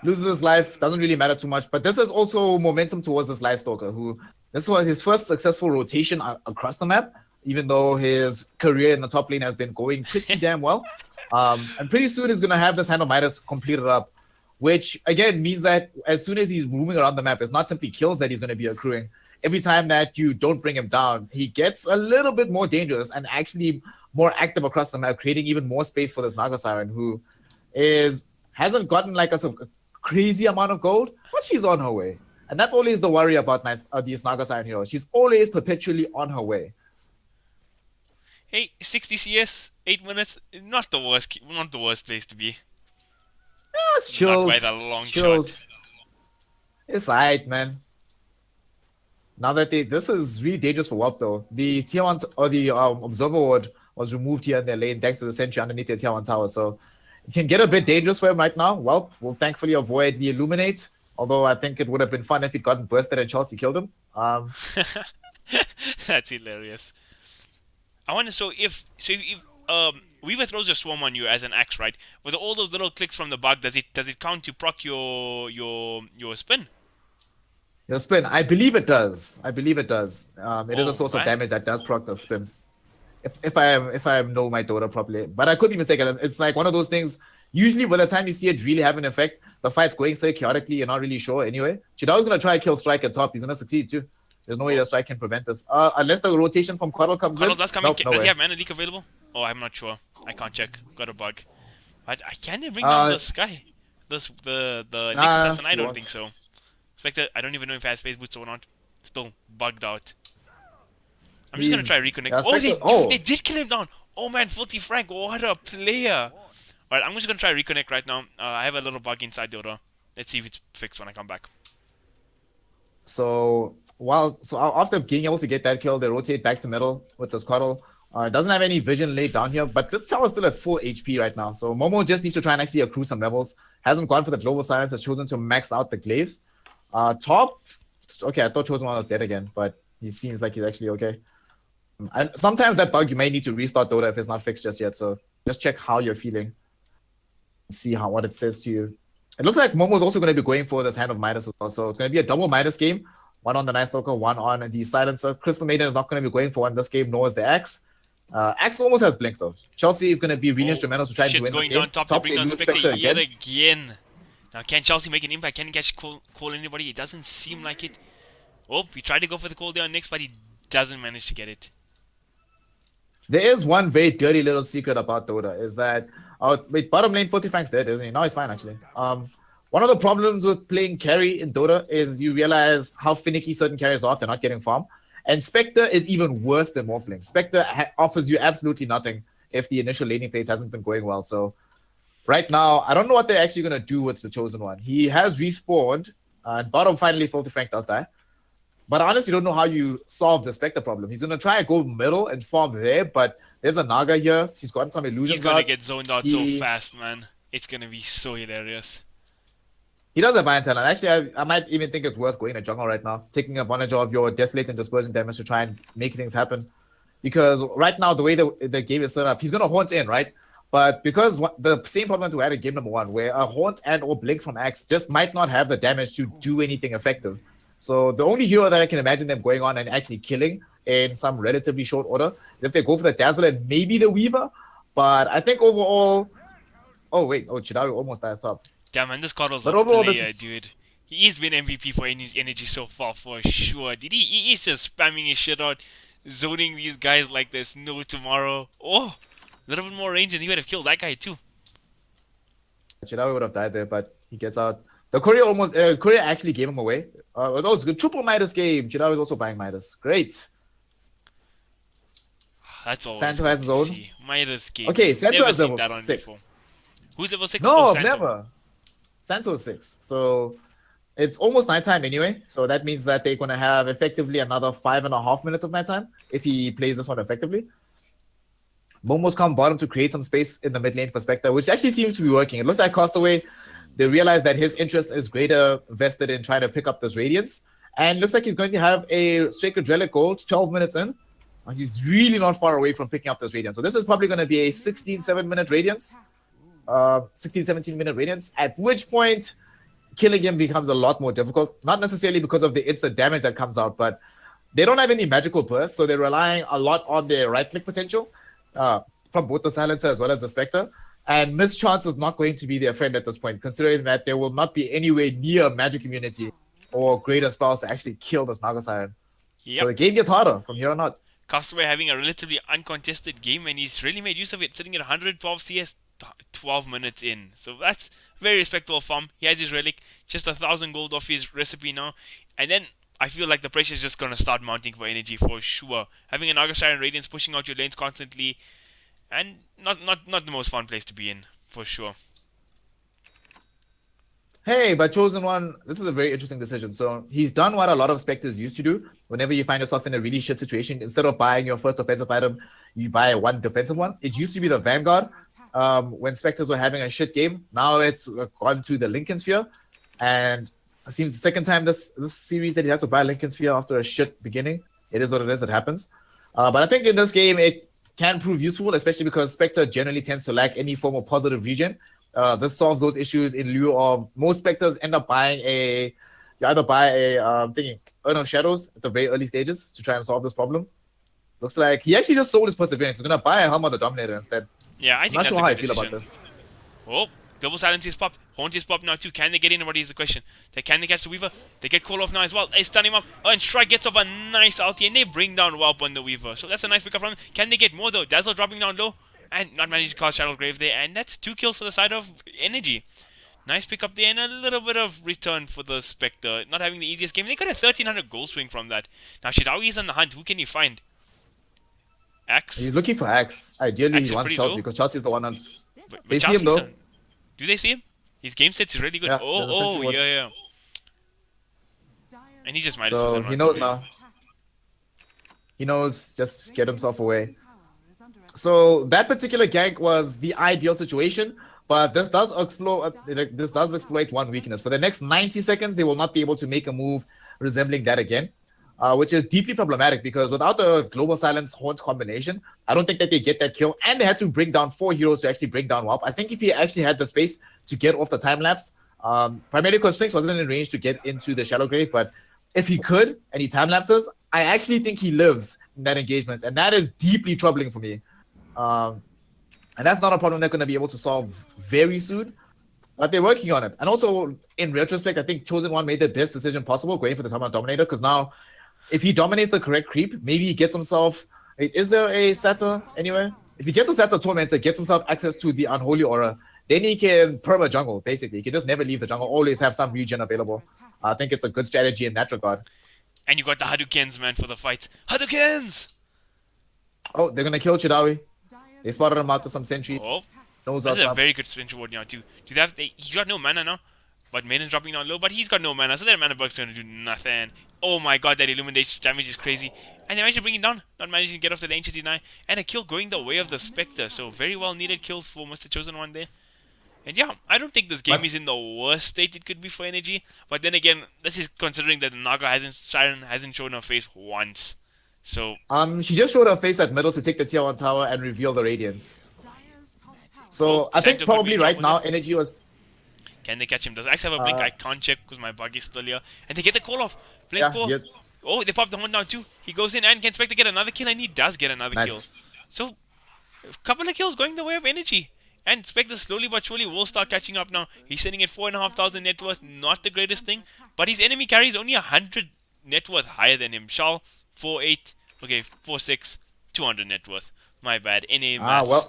Loses his life. Doesn't really matter too much. But this is also momentum towards this Light Stalker, who... This was his first successful rotation across the map, even though his career in the top lane has been going pretty damn well. And pretty soon he's going to have this Hand of Midas completed up, which, again, means that as soon as he's moving around the map, it's not simply kills that he's going to be accruing. Every time that you don't bring him down, he gets a little bit more dangerous and actually more active across the map, creating even more space for this Naga Siren, who hasn't gotten like a crazy amount of gold, but she's on her way. And that's always the worry about these Naga Siren heroes. She's always perpetually on her way. Hey, 60 CS, 8 minutes, not the worst place to be. Yeah, it's chilled. Not by the long shot. shot. It's alright, man. Now that this is really dangerous for WAP though. The tier 1 or the Observer Ward was removed here in their lane thanks to the sentry underneath the tier 1 tower. So it can get a bit dangerous for him right now. WAP will thankfully avoid the Illuminate. Although I think it would have been fun if he'd gotten bursted and Chelsea killed him. That's hilarious. I wonder, so if Weaver throws a swarm on you as an axe, right? With all those little clicks from the bug, does it count to proc your spin? Your spin, I believe it does. It is a source of damage that does proc the spin. If I know my Dota properly, but I could be mistaken. It's like one of those things. Usually, by the time you see it really have an effect, the fight's going so chaotically, you're not really sure anyway. Chidao's gonna try and kill Strike at top. He's gonna succeed too. There's no way that Strike can prevent this. Unless the rotation from Coddle comes in. Does come in. Does he have Mana Leak available? Oh, I'm not sure. I can't check. Got a bug. I can't even bring down this guy. The Nexus Assassin. I don't think so. Spectre, I don't even know if I have space boots or not. Still bugged out. I'm just gonna try reconnect. Yeah, they did kill him down. Oh man, Filthy Frank, what a player! Alright, I'm just gonna try reconnect right now. I have a little bug inside Dota. Let's see if it's fixed when I come back. So after being able to get that kill, they rotate back to middle with the Squaddle. Doesn't have any vision laid down here, but this tower is still at full HP right now. So Momo just needs to try and actually accrue some levels. Hasn't gone for the global silence, has chosen to max out the glaives. Top, okay, I thought Chosen One was dead again, but he seems like he's actually okay. And sometimes that bug, you may need to restart Dota if it's not fixed just yet. So just check how you're feeling. See what it says to you. It looks like Momo's also going to be going for this Hand of Midas as well. So it's going to be a double Midas game. One on the Night Stalker, one on the Silencer. Crystal Maiden is not going to be going for one this game, nor is the Axe. Axe almost has blink though. Chelsea is going to be really instrumental to try and Shit's win this going game. down top. They bring they down lose Spectre yet again. again. Now, can Chelsea make an impact? Can Cash call anybody? It doesn't seem like it. Oh, he tried to go for the call there on Nyx, but he doesn't manage to get it. There is one very dirty little secret about Dota, is that wait, bottom lane 40 Frank's dead, isn't he? No, he's fine actually. One of the problems with playing carry in Dota is you realize how finicky certain carries are if they're not getting farm. And Spectre is even worse than Morphling. Spectre offers you absolutely nothing if the initial laning phase hasn't been going well. So right now, I don't know what they're actually going to do with the Chosen One. He has respawned, and bottom finally 40 Frank does die. But I honestly don't know how you solve the Spectre problem. He's going to try and go middle and farm there, but there's a Naga here. She's gotten some illusions. He's going to get zoned out so fast, man. It's going to be so hilarious. He does have Iron Talent. Actually, I might even think it's worth going to jungle right now, taking advantage of your Desolate and Dispersion damage to try and make things happen. Because right now, the way the game is set up, he's going to haunt in, right? But because the same problem that we had in game number 1, where a haunt and or blink from Axe just might not have the damage to do anything effective. So the only hero that I can imagine them going on and actually killing in some relatively short order is if they go for the Dazzle and maybe the Weaver. But I think overall... Oh, wait. Oh, Chidawi almost dies top. Damn, man, this Coddle's a player, dude. He's been MVP for energy so far, for sure. He's just spamming his shit out, zoning these guys like there's no tomorrow. Oh, a little bit more range and he would have killed that guy too. Chidawi would have died there, but he gets out. The courier courier actually gave him away. It was a good triple Midas game. Chidawi is also buying Midas. Great. That's all. Santo has his own. Midas game. Okay, Santo has level level 6. Who's level 6? No, Santo. never. Santo 6. So it's almost nighttime anyway. So that means that they're going to have effectively another 5.5 minutes of nighttime if he plays this one effectively. Momo's come bottom to create some space in the mid lane for Spectre, which actually seems to be working. It looks like Castaway, they realize that his interest is greater vested in trying to pick up this Radiance. And looks like he's going to have a Sacred Relic Gold 12 minutes in. He's really not far away from picking up this Radiance. So this is probably going to be a 16-7-minute Radiance. 16-17 minute Radiance, at which point killing him becomes a lot more difficult. Not necessarily because of the instant damage that comes out, but they don't have any magical bursts, so they're relying a lot on their right-click potential from both the Silencer as well as the Spectre. And Mischance is not going to be their friend at this point, considering that there will not be anywhere near magic immunity or greater spells to actually kill this Naga Siren. Yep. So the game gets harder from here on out. Castaway having a relatively uncontested game, and he's really made use of it, sitting at 112 CS 12 minutes in. So that's very respectable farm. He has his relic, just 1,000 gold off his recipe now. And then I feel like the pressure is just going to start mounting for energy for sure. Having an Naga Siren Radiance pushing out your lanes constantly, and not the most fun place to be in, for sure. Hey, but Chosen One, this is a very interesting decision. So he's done what a lot of Spectres used to do. Whenever you find yourself in a really shit situation, instead of buying your first offensive item, you buy one defensive one. It used to be the Vanguard when Spectres were having a shit game. Now it's gone to the Lincoln Sphere. And it seems the second time this series that he had to buy Lincoln Sphere after a shit beginning. It is what it is. It happens. But I think in this game, it can prove useful, especially because Spectre generally tends to lack any form of positive regen. This solves those issues in lieu of most Spectres end up buying you either buy a Urn of Shadows at the very early stages to try and solve this problem. Looks like he actually just sold his Perseverance. He's going to buy a Helm of the Dominator instead. Yeah, I think I'm not that's sure a how good I feel decision. about this. Oh, Global Silence is popped. Haunt is popped now too. Can they get anybody is the question. Can they catch the Weaver? They get call off now as well. They stun him up. Oh, and Strike gets off a nice ulti and they bring down Warp on the Weaver. So that's a nice pickup from him. Can they get more though? Dazzle dropping down low. And not managed to cast Shadow Grave there. And that's 2 kills for the side of Energy. Nice pick up there and a little bit of return for the Spectre. Not having the easiest game. They got a 1300 gold swing from that. Now Shidawi is on the hunt. Who can he find? Axe? He's looking for Axe. Ideally, Axe he wants Chelsea because Chelsea is the one that's... But They see him though. Do they see him? His game sets is really good. Yeah, Yeah. And he just might So he knows now. He knows, just get himself away. So that particular gank was the ideal situation, but this does exploit one weakness. For the next 90 seconds, they will not be able to make a move resembling that again, which is deeply problematic because without the Global Silence Haunt combination, I don't think that they get that kill. And they had to bring down 4 heroes to actually bring down Warp. I think if he actually had the space to get off the time lapse, primarily because Sphinx wasn't in range to get into the Shallow Grave, but if he could and he time lapses, I actually think he lives in that engagement, and that is deeply troubling for me. And that's not a problem they're going to be able to solve very soon, but they're working on it. And also, in retrospect, I think Chosen One made the best decision possible going for the Summer Dominator, because now, if he dominates the correct creep, maybe he gets himself... Wait, is there a Satyr anywhere? If he gets a Satyr Tormentor, gets himself access to the Unholy Aura, then he can perma jungle, basically. He can just never leave the jungle, always have some regen available. I think it's a good strategy in that regard. And you got the Hadoukens, man, for the fight. Hadoukens! Oh, they're going to kill Chidawi. They spotted him out to some sentry. Oh, Knows this us is a up. very good sentry ward now, too. He's got no mana now. But Maiden's dropping down low, but he's got no mana, so their mana bug's going to do nothing. Oh my god, that illumination damage is crazy. And they managed to bring it down, not managing to get off the Ancient Deny. And a kill going the way of the Spectre, so very well needed kill for Mr. Chosen One there. And yeah, I don't think this game is in the worst state it could be for Energy. But then again, this is considering that the Siren hasn't shown her face once. So she just showed her face at middle to take the tier 1 tower and reveal the Radiance. So I think probably right now Energy was... Can they catch him? Does Axe have a blink? I can't check because my bug is still here. And they get the call off. Blink call. Yes. Oh, they pop the horn down too. He goes in and can expect to get another kill, and he does get another kill. So, a couple of kills going the way of Energy. And Spectre slowly but surely will start catching up now. He's sitting at 4,500 net worth. Not the greatest thing. But his enemy carries only 100 net worth higher than him. Shal, 4.8. Okay, 4.6. 200 net worth. My bad. NA maths.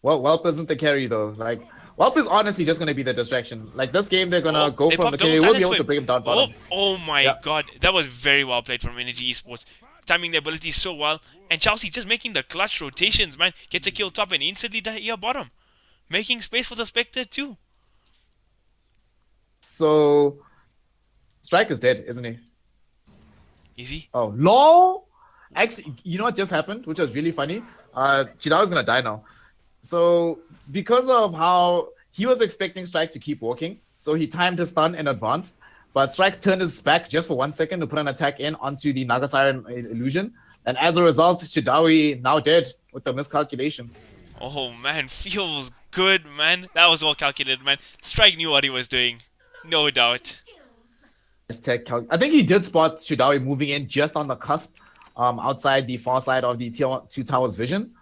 Well, Whelp isn't the carry though. Like, Whelp is honestly just going to be the distraction. Like, this game, they're going to go from the carry. They will be able to bring him down bottom. Oh my god. That was very well played from Energy Esports. Timing their abilities so well. And Chelsea just making the clutch rotations, man. Gets a kill top and instantly here bottom. Making space for the Spectre too. So, Strike is dead, isn't he? Is he? Oh, lol! Actually, you know what just happened? Which was really funny? Chidao's going to die now. So, because of how he was expecting Strike to keep walking, so he timed his stun in advance, but Strike turned his back just for 1 second to put an attack in onto the Naga Siren illusion, and as a result, Chidawi now dead with the miscalculation. Oh man, feels good, man. That was well calculated, man. Strike knew what he was doing, no doubt. I think he did spot Chidawi moving in just on the cusp, outside the far side of the tier 2 tower's vision.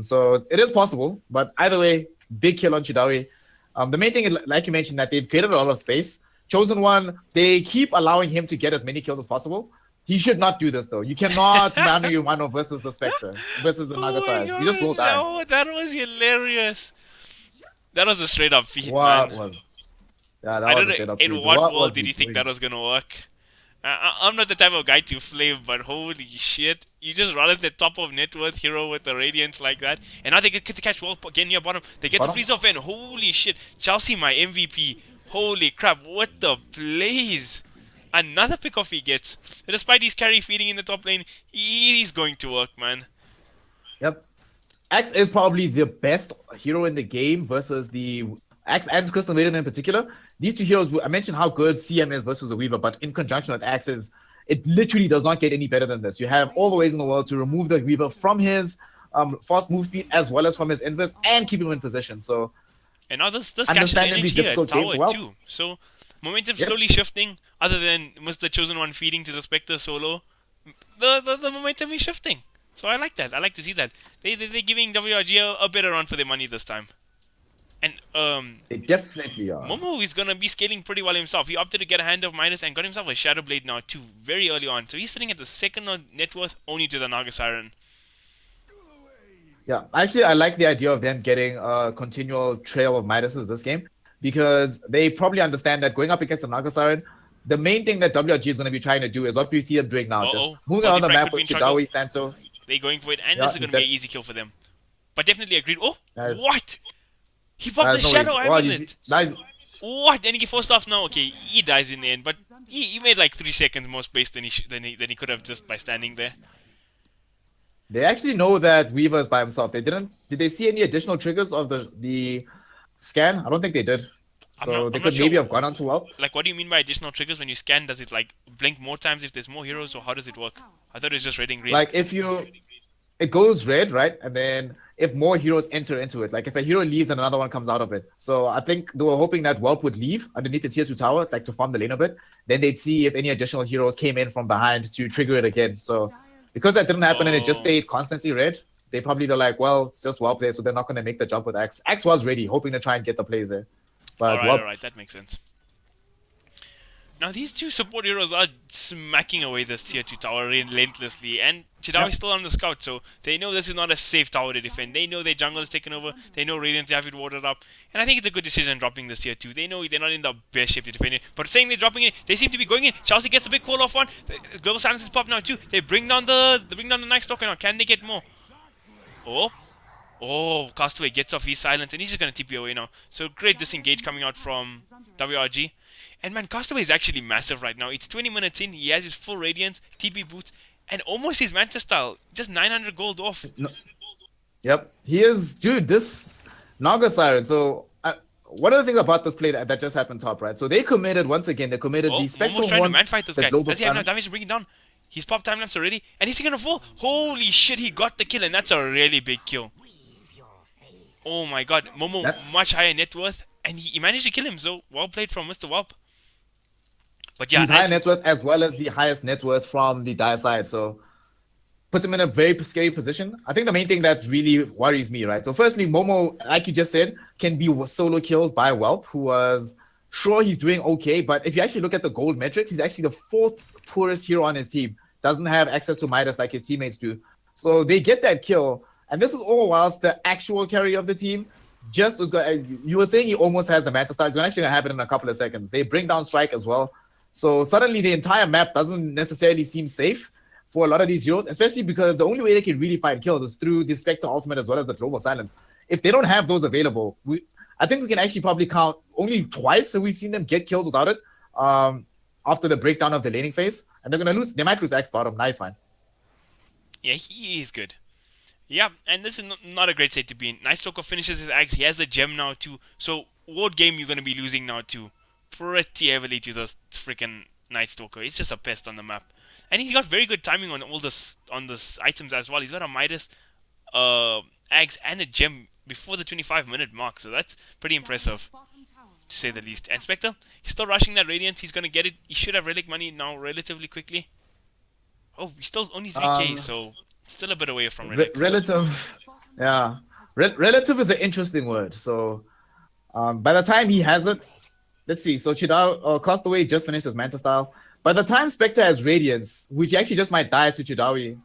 So it is possible, but either way, big kill on Chidawi. The main thing is, like you mentioned, that they've created a lot of space. Chosen One, they keep allowing him to get as many kills as possible. He should not do this though. You cannot mano versus the Spectre, versus the Naga side. You just will die. Oh, that was hilarious. That was a straight up feat, man. Yeah, that was a straight up feat. In what world did you think that was gonna work? I'm not the type of guy to flame, but holy shit. You just run at the top of net worth hero with the Radiance like that. And now they get to catch Wolf again near bottom. They get the freeze off and holy shit. Chelsea, my MVP. Holy crap, what the plays. Another pick off he gets. Despite his carry feeding in the top lane, he's going to work, man. Yep. Axe is probably the best hero in the game versus the... Axe and Crystal Maiden in particular. These two heroes, I mentioned how good CM is versus the Weaver, but in conjunction with Axe, it literally does not get any better than this. You have all the ways in the world to remove the Weaver from his fast move speed as well as from his inverse and keep him in position. So, and now this catches energy here at tower too. So momentum slowly shifting. Other than Mr. Chosen One feeding to the Spectre solo, the momentum is shifting. So I like that. I like to see that. They're giving WRG a better run for their money this time. And they definitely are. Momo is gonna be scaling pretty well himself. He opted to get a hand of Midas and got himself a Shadow Blade now too, very early on. So he's sitting at the second net worth only to the Naga Siren. Yeah, actually I like the idea of them getting a continual trail of Midases this game, because they probably understand that going up against the Naga Siren, the main thing that WRG is going to be trying to do is what we see them doing now. Just moving on the map with Chidawi, Santo. They're going for it, and this is going to be an easy kill for them. But definitely agreed. Oh, what? He popped the Shadow Amulet. What? And he forced off now. Okay, he dies in the end, but he made like 3 seconds more space than he could have just by standing there. They actually know that Weaver is by himself. They didn't. Did they see any additional triggers of the scan? I don't think they did. So they could maybe have gone on too well. Like, what do you mean by additional triggers? When you scan, does it like blink more times if there's more heroes, or how does it work? I thought it was just red and green. Like it goes red, right? And then if more heroes enter into it, like if a hero leaves, then another one comes out of it. So I think they were hoping that Whelp would leave underneath the tier 2 tower, like to farm the lane a bit. Then they'd see if any additional heroes came in from behind to trigger it again. So Because that didn't happen and it just Oh, stayed constantly red, they probably were like, well, it's just well played, so they're not going to make the jump with Axe. Axe was ready, hoping to try and get the plays there. But, well, alright, that makes sense. Now these two support heroes are smacking away this tier 2 tower relentlessly, and Chidawi is yep. still on the scout, so they know this is not a safe tower to defend. They know their jungle is taken over, they know Radiant have it watered up, and I think it's a good decision dropping this tier 2. They know they're not in the best shape to defend it, but saying they're dropping it, they seem to be going in. Chelsea gets a big call off one, the Global Silence is popped now too. They bring down the Night Stalker now. Can they get more? Oh, Castaway gets off his silence and he's just going to TP away now. So great disengage coming out from WRG. And man, Castaway is actually massive right now. It's 20 minutes in, he has his full Radiance, TP boots, and almost his Manta style. Just 900 gold off. No, yep. He is, dude, this Naga Siren. So, one of the things about this play that just happened top, right? So they committed, once again, they committed the Spectral Momo's trying to Horns, man fight this the guy. Global Does he have enough Silence. damage to bring it down? He's popped time lapse already, and he's gonna fall. Holy shit, he got the kill, and that's a really big kill. Oh my god, Momo That's much higher net worth, and he managed to kill him, so well played from Mr. Whelp. But yeah, He's high net worth as well as the highest net worth from the dire side. So puts him in a very scary position. I think the main thing that really worries me, right? So firstly, Momo, like you just said, can be solo killed by Whelp, who was sure he's doing okay. But if you actually look at the gold metrics, he's actually the fourth poorest hero on his team. Doesn't have access to Midas like his teammates do. So they get that kill. And this is all whilst the actual carry of the team just was good. You were saying he almost has the Manta style. He's actually going to have it in a couple of seconds. They bring down Strike as well. So suddenly the entire map doesn't necessarily seem safe for a lot of these heroes, especially because the only way they can really find kills is through the Spectre ultimate as well as the Global Silence. If they don't have those available, I think we can actually probably count only twice have we seen them get kills without it after the breakdown of the laning phase. And they're going to lose. They might lose Axe bottom. Nice, fine. yeah, he is good. Yeah, and this is not a great state to be in. Night Stalker finishes his axe. He has the gem now too. So ward game you're going to be losing now too. Pretty heavily to this freaking Night Stalker. He's just a pest on the map. And he's got very good timing on all this items as well. He's got a Midas, axe, and a gem before the 25-minute mark. So that's pretty impressive, to say the least. And Spectre, he's still rushing that Radiance. He's going to get it. He should have Relic money now relatively quickly. Oh, he's still only 3k, so still a bit away from Relic. Relative, yeah. Relative is an interesting word. So by the time he has it, let's see. So Chidawi, Castaway just finished his Manta style. By the time Spectre has Radiance, which actually just might die to Chidawi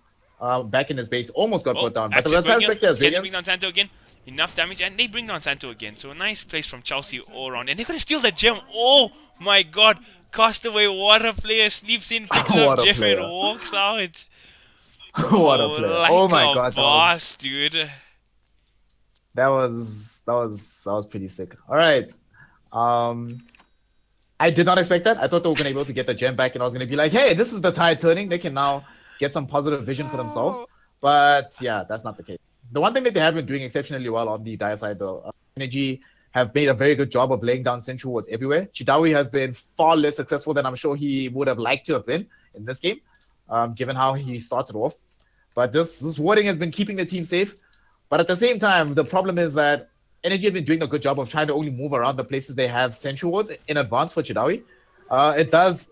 back in his base, almost got put down. But by the time Spectre has Can they Radiance, bring down Santo again? Enough damage, and they bring down Santo again. So a nice place from Chelsea all around. And they're going to steal that gem. Oh my god. Castaway, what a player. Sleeps in, picks up gem and walks out. what a player! Like Oh my a god, boss, dude. that was pretty sick. All right, I did not expect that. I thought they were going to be able to get the gem back, and I was going to be like, hey, this is the tide turning. They can now get some positive vision for themselves. But yeah, that's not the case. The one thing that they have been doing exceptionally well on the dire side, though, Energy have made a very good job of laying down central wards everywhere. Chidawi has been far less successful than I'm sure he would have liked to have been in this game, given how he started off. But this warding has been keeping the team safe. But at the same time, the problem is that Energy have been doing a good job of trying to only move around the places they have central wards in advance for Chidawi. It does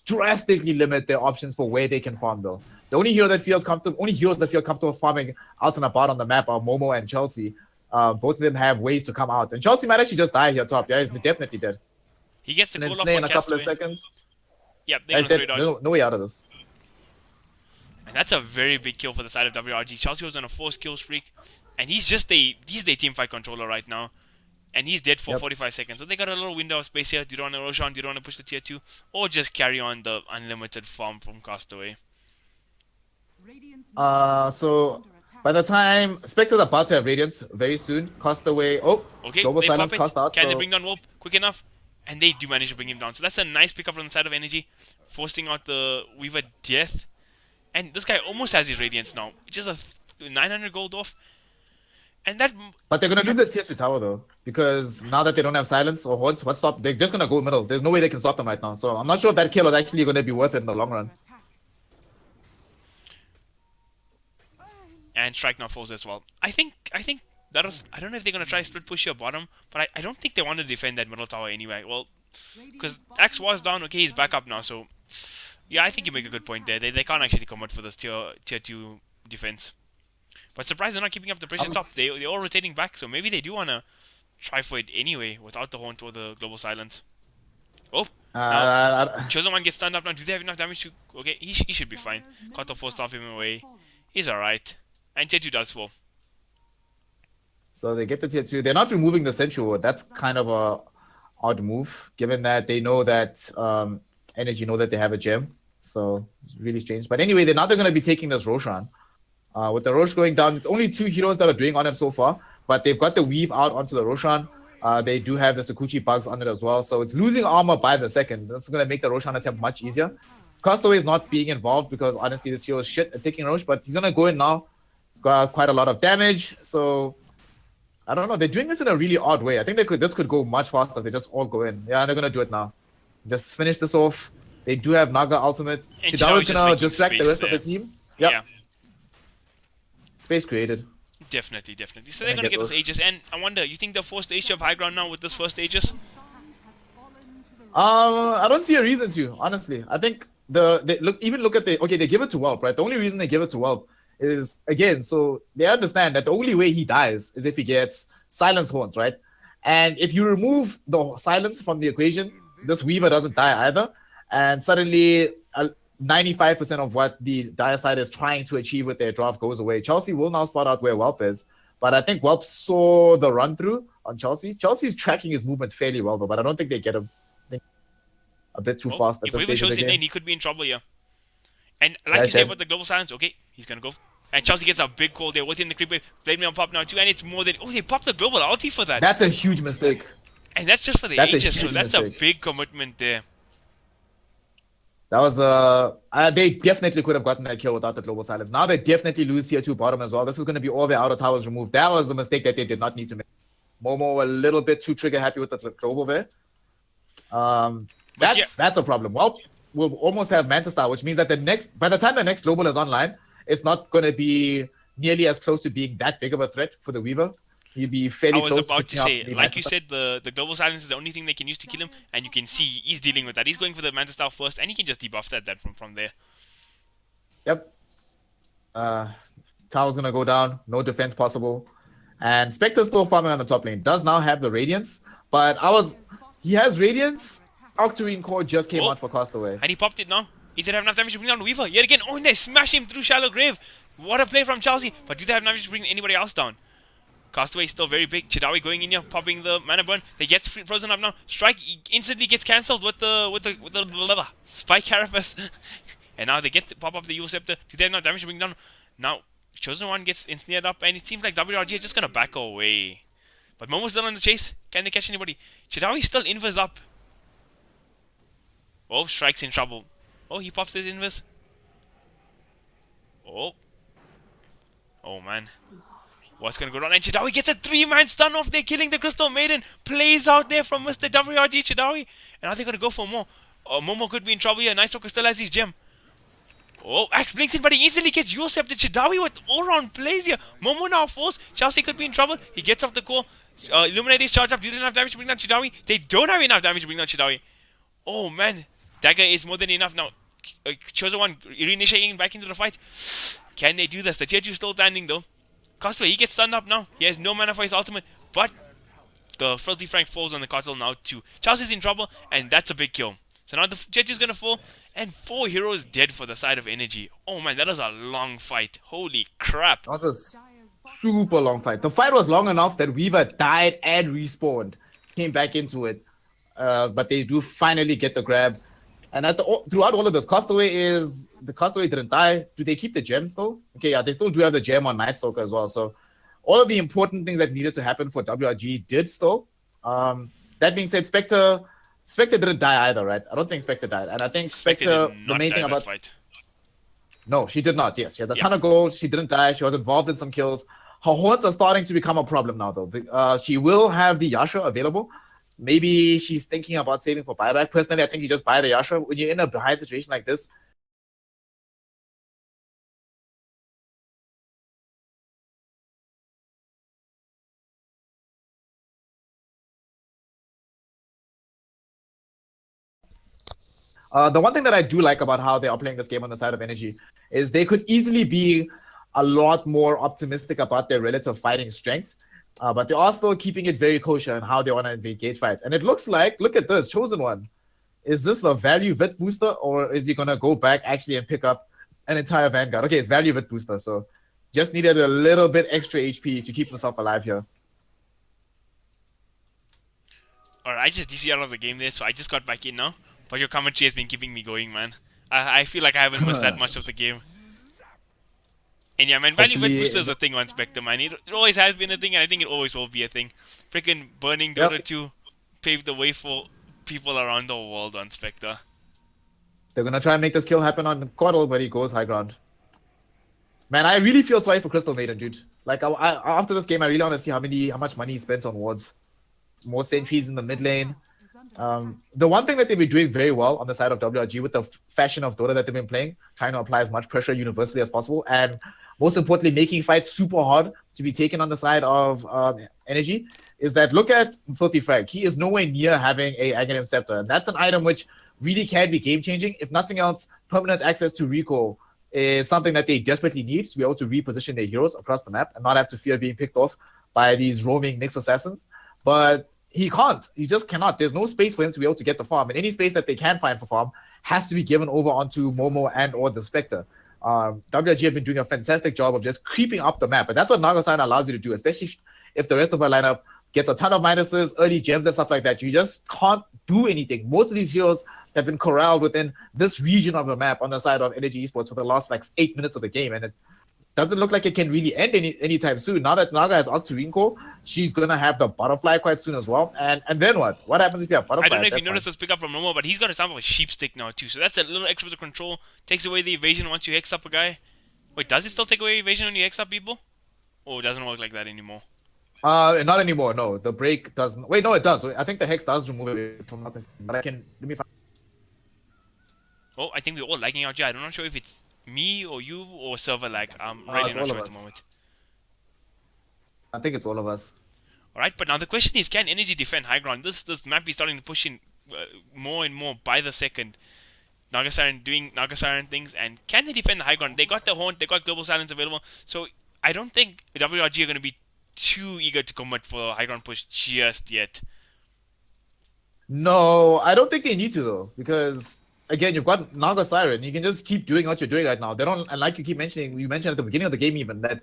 drastically limit their options for where they can farm, though. The only heroes that feel comfortable farming out and about on the map are Momo and Chelsea. Both of them have ways to come out. And Chelsea might actually just die here top. Yeah, he's definitely dead. He gets the And then goal off Snay on in a couple of Castaway. seconds. Yep, they're He's going to dead. throw it out. No way out of this. And that's a very big kill for the side of WRG. Chelsea was on a 4-kill streak. And he's their team fight controller right now. And he's dead for 45 seconds. So they got a little window of space here. Do you want to Roshan? Do you want to push the tier 2? Or just carry on the unlimited farm from Castaway? So by the time Spectre's about to have Radiance very soon, Castaway. Oh, Okay, Global they Silence pop it. cast out. Can So they bring down Wolf quick enough? And they do manage to bring him down. So that's a nice pickup from the side of Energy. Forcing out the Weaver Death. And this guy almost has his Radiance now. Just a 900 gold off. And that... But they're going to lose the tier 2 tower, though. Because now that they don't have Silence or Horns, what's stop? They're just going to go middle. There's no way they can stop them right now. So I'm not sure if that kill is actually going to be worth it in the long run. And Strike now falls as well. I think that was... I don't know if they're going to try split push here bottom. But I don't think they want to defend that middle tower anyway. Well, because Axe was down. Okay, he's back up now. So Yeah, I think you make a good point there. They can't actually commit for this tier 2 defense. But surprised they're not keeping up the pressure I'm top. They're all rotating back, so maybe they do wanna try for it anyway without the haunt or the global silence. Oh, now Chosen One gets stunned up now. Do they have enough damage to? Okay, he should be fine. Cut the force off him away. He's alright. And tier 2 does fall. So they get the tier 2. They're not removing the Sentry Ward. That's kind of a odd move, given that they know that Energy know that they have a gem. So it's really strange. But anyway, they're going to be taking this Roshan. With the Rosh going down, it's only 2 heroes that are doing on him so far. But they've got the Weave out onto the Roshan. They do have the Sakuchi bugs on it as well. So it's losing armor by the second. This is going to make the Roshan attempt much easier. Castaway is not being involved because honestly, this hero is shit at taking Rosh. But he's going to go in now. It's got quite a lot of damage. So I don't know. They're doing this in a really odd way. I think this could go much faster if they just all go in. Yeah, they're gonna do it now. Just finish this off. They do have Naga ultimate. Chidao's gonna distract the rest of the team. Yep. Yeah. Space created. Definitely. So they're gonna get this Aegis, and I wonder, you think they'll force the Aegis of high ground now with this first Aegis? I don't see a reason to, honestly. I think they look at they give it to Whelp, right? The only reason they give it to Whelp is, again, so they understand that the only way he dies is if he gets silence horns, right? And if you remove the silence from the equation, this Weaver doesn't die either. And suddenly 95% of what the dire side is trying to achieve with their draft goes away. Chelsea will now spot out where Whelp is. But I think Whelp saw the run through on Chelsea. Chelsea's tracking his movement fairly well, though, but I don't think they get him. I think a bit too fast at if this Weaver stage of shows the in game. lane, he could be in trouble here. And like you said about the global silence, okay, he's gonna go. And Chelsea gets a big call there within the creep wave. Blade me on pop now too, and it's more than they popped the global ulti for that. That's a huge mistake. And that's just for the Aegis, so that's a big commitment there. That was they definitely could have gotten that kill without the global silence. Now they definitely lose tier 2 bottom as well. This is going to be all their outer towers removed. That was a mistake that they did not need to make. Momo a little bit too trigger happy with the global there. That's a problem. Well, we'll almost have Manta Star, which means that by the time the next global is online, it's not going to be nearly as close to being that big of a threat for the Weaver. He'd be fairly close. I was about to say, like you said, the global silence is the only thing they can use to kill him, and you can see he's dealing with that. He's going for the Manta Star first, and he can just debuff that from there. Yep. Tower's gonna go down, no defense possible. And Spectre's still farming on the top lane. Does now have the Radiance, but he has Radiance. Octarine Core just came out for Castaway. And he popped it now. He did have enough damage to bring down Weaver. Yet again, and they smash him through Shallow Grave. What a play from Chelsea. But do they have enough damage to bring anybody else down? Castaway is still very big. Chidawi going in here, popping the mana burn. They get frozen up now. Strike instantly gets cancelled with the Spike Carapace. And now they get to pop up the Evo Scepter. Do they have enough damage to bring down? Now, Chosen One gets ensnared up, and it seems like WRG are just gonna back away. But Momo's still on the chase. Can they catch anybody? Chidawi still invis up. Oh, Strike's in trouble. Oh, he pops his invis. Oh man. What's gonna go down? And Chidawi gets a 3-man stun off there, killing the Crystal Maiden. Plays out there from Mr. WRG Chidawi. And are they gonna go for more? Oh, Momo could be in trouble here. Nice Talker still has his gem. Oh, Axe blinks in, but he easily gets U-Scepted. Chidawi with all-round plays here. Momo now forced. Chelsea could be in trouble. He gets off the core. Illuminate is charged up. Do they have damage to bring down Chidawi? They don't have enough damage to bring down Chidawi. Oh, man. Dagger is more than enough now. Chosen One reinitiating back into the fight. Can they do this? The tier 2 is still standing, though. Castaway, he gets stunned up now. He has no mana for his ultimate, but the Filthy Frank falls on the Cartel now too. Chelsea's in trouble, and that's a big kill. So now the tier 2 is going to fall, and 4 heroes dead for the side of Energy. Oh man, that was a long fight. Holy crap. That was a super long fight. The fight was long enough that Weaver died and respawned. Came back into it. But they do finally get the grab. And throughout all of this, the Castaway didn't die. Do they keep the gems though? Okay, yeah, they still do have the gem on Night Stalker as well. So all of the important things that needed to happen for WRG did still. That being said, Spectre didn't die either, right? I don't think Spectre died. And I think Spectre, the main thing about... Fight. No, she did not, yes. She has a ton of gold. She didn't die. She was involved in some kills. Her haunts are starting to become a problem now though. She will have the Yasha available. Maybe she's thinking about saving for buyback. Personally, I think you just buy the Yasha. When you're in a behind situation like this, The one thing that I do like about how they are playing this game on the side of Energy is they could easily be a lot more optimistic about their relative fighting strength, but they are still keeping it very kosher in how they want to engage fights. And it looks like, look at this, Chosen One. Is this the value Vit booster, or is he going to go back actually and pick up an entire Vanguard? Okay, it's value Vit booster, so just needed a little bit extra HP to keep himself alive here. Alright, I just DC out of the game there, so I just got back in now. But your commentary has been keeping me going, man. I feel like I haven't missed that much of the game. And yeah, man, value Vit booster is a thing on Spectre, man. It always has been a thing, and I think it always will be a thing. Freaking burning Dota 2 paved the way for people around the world on Spectre. They're going to try and make this kill happen on Coddle, but he goes high ground. Man, I really feel sorry for Crystal Maiden, dude. Like, after this game, I really want to see how much money he spent on wards. More sentries in the mid lane. The one thing that they've been doing very well on the side of WRG with the fashion of Dota that they've been playing, trying to apply as much pressure universally as possible, and most importantly, making fights super hard to be taken on the side of Energy, is that look at Filthy Frag. He is nowhere near having a Aghanim Scepter, and that's an item which really can be game-changing. If nothing else, permanent access to recall is something that they desperately need to be able to reposition their heroes across the map and not have to fear being picked off by these roaming Nyx assassins. But he can't. He just cannot. There's no space for him to be able to get the farm. And any space that they can find for farm has to be given over onto Momo and or the Spectre. WRG have been doing a fantastic job of just creeping up the map. But that's what Nagasana allows you to do, especially if the rest of our lineup gets a ton of minuses, early gems and stuff like that. You just can't do anything. Most of these heroes have been corralled within this region of the map on the side of Energy Esports for the last like 8 minutes of the game. And it doesn't look like it can really end anytime soon. Now that Naga has Octarine Core, she's going to have the Butterfly quite soon as well. And then what? What happens if you have Butterfly? I don't know if you noticed this pick up from Momo, but he's got a sample of Sheep Stick now too. So that's a little extra to control. Takes away the evasion once you hex up a guy. Wait, does it still take away evasion when you hex up people? Or it doesn't work like that anymore? Not anymore, no. The break doesn't. Wait, no, it does. I think the hex does remove it from nothing. But let me find. Oh, I think we're all lagging out here. I'm not sure if it's me or you or server lag. I'm really not sure at the moment. I think it's all of us. Alright, but now the question is, can Energy defend high ground? This map is starting to push in more and more by the second. Nagasiren doing Nagasiren things, and can they defend the high ground? They got the Haunt, they got Global Silence available, so I don't think WRG are going to be too eager to commit for a high ground push just yet. No, I don't think they need to though, because again, you've got Naga Siren. You can just keep doing what you're doing right now. They don't, and like you keep mentioning, you mentioned at the beginning of the game even that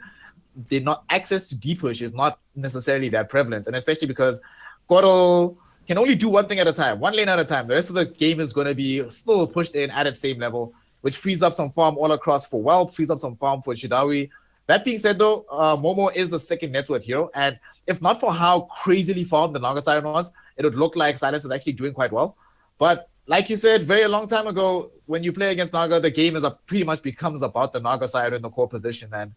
they're not access to deep push is not necessarily that prevalent, and especially because Goro can only do one thing at a time, one lane at a time. The rest of the game is going to be still pushed in at its same level, which frees up some farm all across for Whelp, frees up some farm for Shidawi. That being said, though, Momo is the second net worth hero, and if not for how crazily farmed the Naga Siren was, it would look like Silence is actually doing quite well. But like you said, very long time ago, when you play against Naga, the game is pretty much becomes about the Naga Siren in the core position, and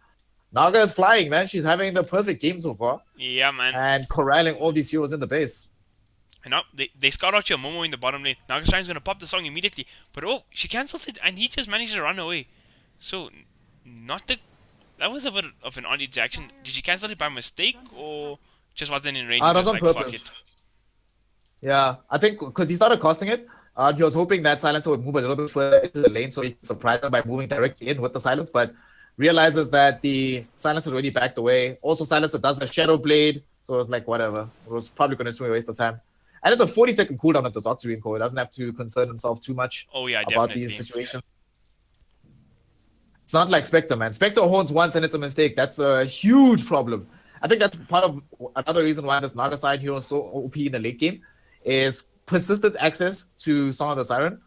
Naga is flying, man. She's having the perfect game so far. Yeah, man. And corralling all these heroes in the base. And now they scout out your Momo in the bottom lane. Nagasiren's gonna pop the song immediately, but oh, she cancels it, and he just managed to run away. So, that was a bit of an odd action. Did she cancel it by mistake, or just wasn't in range? That was just on like, purpose. fuck it. Yeah, I think because he started casting it, he was hoping that Silencer would move a little bit further into the lane so he could surprise them by moving directly in with the Silence, but realizes that the Silencer already backed away. Also, Silencer does a Shadow Blade, so it was like, whatever. It was probably going to be a waste of time. And it's a 40-second cooldown of this Octarine Core. It doesn't have to concern himself too much about these situations. It's not like Spectre, man. Spectre horns once and it's a mistake. That's a huge problem. I think that's part of another reason why this Naga side hero is so OP in the late game is persistent access to Song of the Siren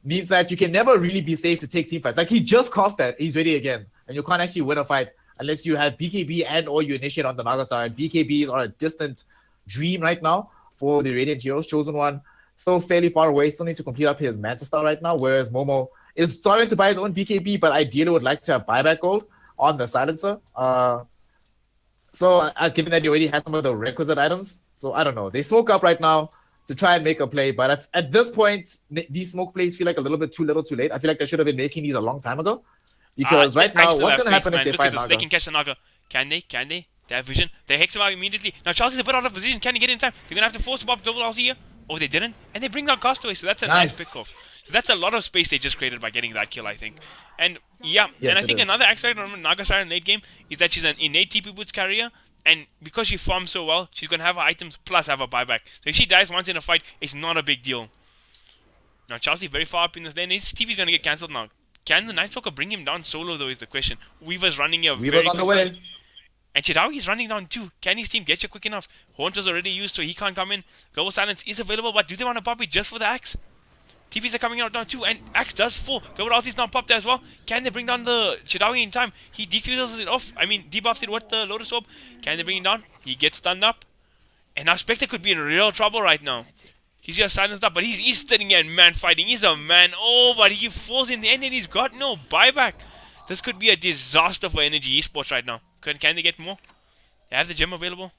means that you can never really be safe to take team fights. Like, he just cast that. He's ready again. And you can't actually win a fight unless you have BKB and or you initiate on the Naga side. BKBs are a distant dream right now for the Radiant heroes. Chosen One still fairly far away. Still needs to complete up his Manta Star right now, whereas Momo is starting to buy his own BKB, but ideally would like to have buyback gold on the Silencer. So given that he already has some of the requisite items, so I don't know. They smoke up right now to try and make a play, but at this point, these smoke plays feel like a little bit too little too late. I feel like they should have been making these a long time ago. Because right now, what's going to happen if they fight Naga? They can catch the Naga. Can they? Can they? They have vision. They hex him out immediately. Now Charles is a bit out of position. Can he get in time? They're going to have to force him up double house here. Oh, they didn't. And they bring down Castaway, so that's a nice pick-off. That's a lot of space they just created by getting that kill, I think. And yeah, Yes, and I it think is. another aspect of Naga Siren late game is that she's an innate TP boots carrier, and because she farms so well, she's gonna have her items plus have a buyback. So if she dies once in a fight, it's not a big deal. Now Chelsea very far up in this lane. His TP is gonna get cancelled now. Can the Night Stalker bring him down solo though is the question. Weaver's running here Weaver's very on the quickly. way. And Chidawi's running down too. Can his team get you quick enough? Haunt was already used, so he can't come in. Global Silence is available, but do they want to pop it just for the axe? TPs are coming out now too, and axe does fall. Global Ulti's not popped as well. Can they bring down the Chidawi in time? He defuses it off. I mean, debuffs it with the Lotus Orb. Can they bring him down? He gets stunned up. And now Spectre could be in real trouble right now. He's just silenced up, but he's sitting here and man fighting. He's a man. Oh, but he falls in the end and he's got no buyback. This could be a disaster for Energy Esports right now. Can they get more? They have the gem available.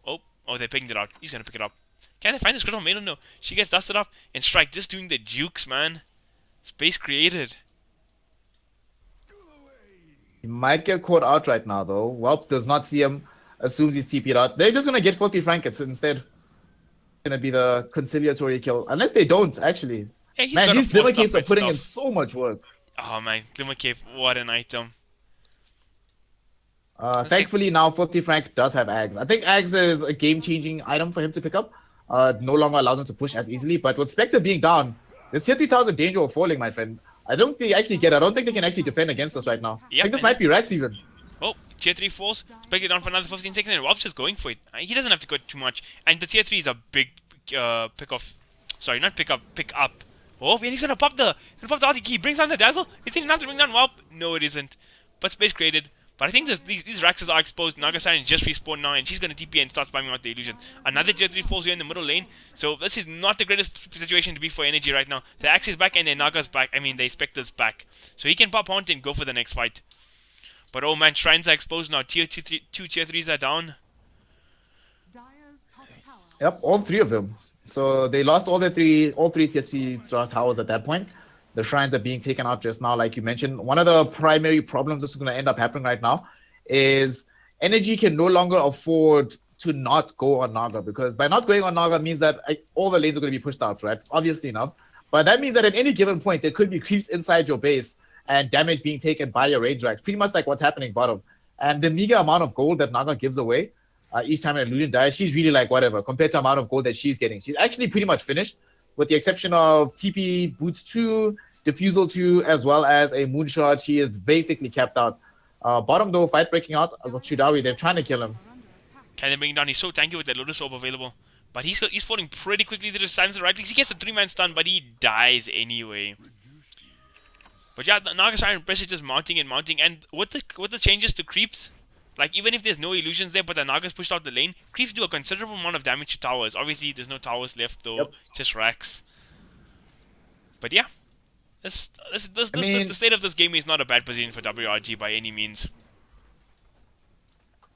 Oh, they're picking it out. He's gonna pick it up. Can they find this critical maiden? No. She gets dusted up and Strike just doing the jukes, man. Space created. He might get caught out right now, though. Welp does not see him. Assumes he's TP'd out. They're just gonna get 50 Frankets instead. Gonna be the conciliatory kill, unless they don't actually. Yeah, he's Man, got these a 4 Glimmer Capes stuff are and putting in stuff. so much work. Oh man, Glimmer Cape, what an item. Thankfully, now 50 Frank does have Ags. I think Ags is a game-changing item for him to pick up. No longer allows him to push as easily. But with Spectre being down, there's tier 3000 danger of falling, my friend. I don't think they actually get it. I don't think they can actually defend against us right now. Yep, I think this and might be Rex even. Oh, tier 3 falls. Break it down for another 15 seconds and Wolf's just going for it. He doesn't have to go too much. And the tier 3 is a big pick off. Sorry, not pick up, pick up. Oh, and he's gonna pop the ulti key. He brings down the dazzle. Is it enough to bring down Wolf? No, it isn't. But space created. But I think these Raxes are exposed. Naga Siren just respawned now and she's gonna TP and start spamming out the illusion. Another tier 3 falls here in the middle lane. So this is not the greatest situation to be for Energy right now. The Axe is back and their Naga's back. I mean, the Spectre's back. So he can pop Haunt and go for the next fight. But oh man, Shrines are exposed now. Tier 2, tier 3s are down. Yep, all three of them. So they lost all three tier 3 towers at that point. The shrines are being taken out just now, like you mentioned. One of the primary problems that's going to end up happening right now is Energy can no longer afford to not go on Naga, because by not going on Naga means that all the lanes are going to be pushed out, right? Obviously enough. But that means that at any given point, there could be creeps inside your base and damage being taken by your range racks, pretty much like what's happening bottom. And the meager amount of gold that Naga gives away each time an illusion dies, she's really like whatever compared to the amount of gold that she's getting. She's actually pretty much finished, with the exception of TP Boots 2, Diffusal 2, as well as a Moonshot. She is basically capped out. Bottom though, fight breaking out. Chidawi, they're trying to kill him. Can they bring him down? He's so tanky with that Lotus Orb available. But he's falling pretty quickly to the silence right clicks. He gets a 3-man stun, but he dies anyway. But yeah, the Naga Siren pressure just mounting and mounting. And with the changes to creeps, like even if there's no illusions there, but the Naga's pushed out the lane, creeps do a considerable amount of damage to towers. Obviously, there's no towers left though, just racks. But yeah, the state of this game is not a bad position for WRG by any means.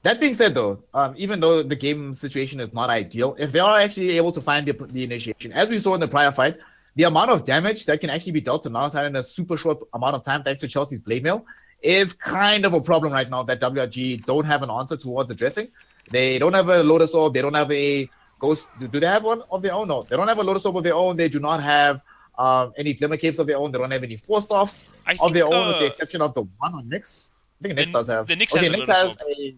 That being said, though, even though the game situation is not ideal, if they are actually able to find the initiation, as we saw in the prior fight, the amount of damage that can actually be dealt to Naga in a super short amount of time, thanks to Chelsea's blade mail, is kind of a problem right now that WRG don't have an answer towards addressing. They don't have a Lotus Orb. They don't have a Ghost. Do they have one of their own? No, they don't have a Lotus Orb of their own. They do not have any Glimmer Capes of their own. They don't have any Force Staffs of their own, with the exception of the one on Nyx. I think Nyx does have. The Nyx okay, has Nyx has a...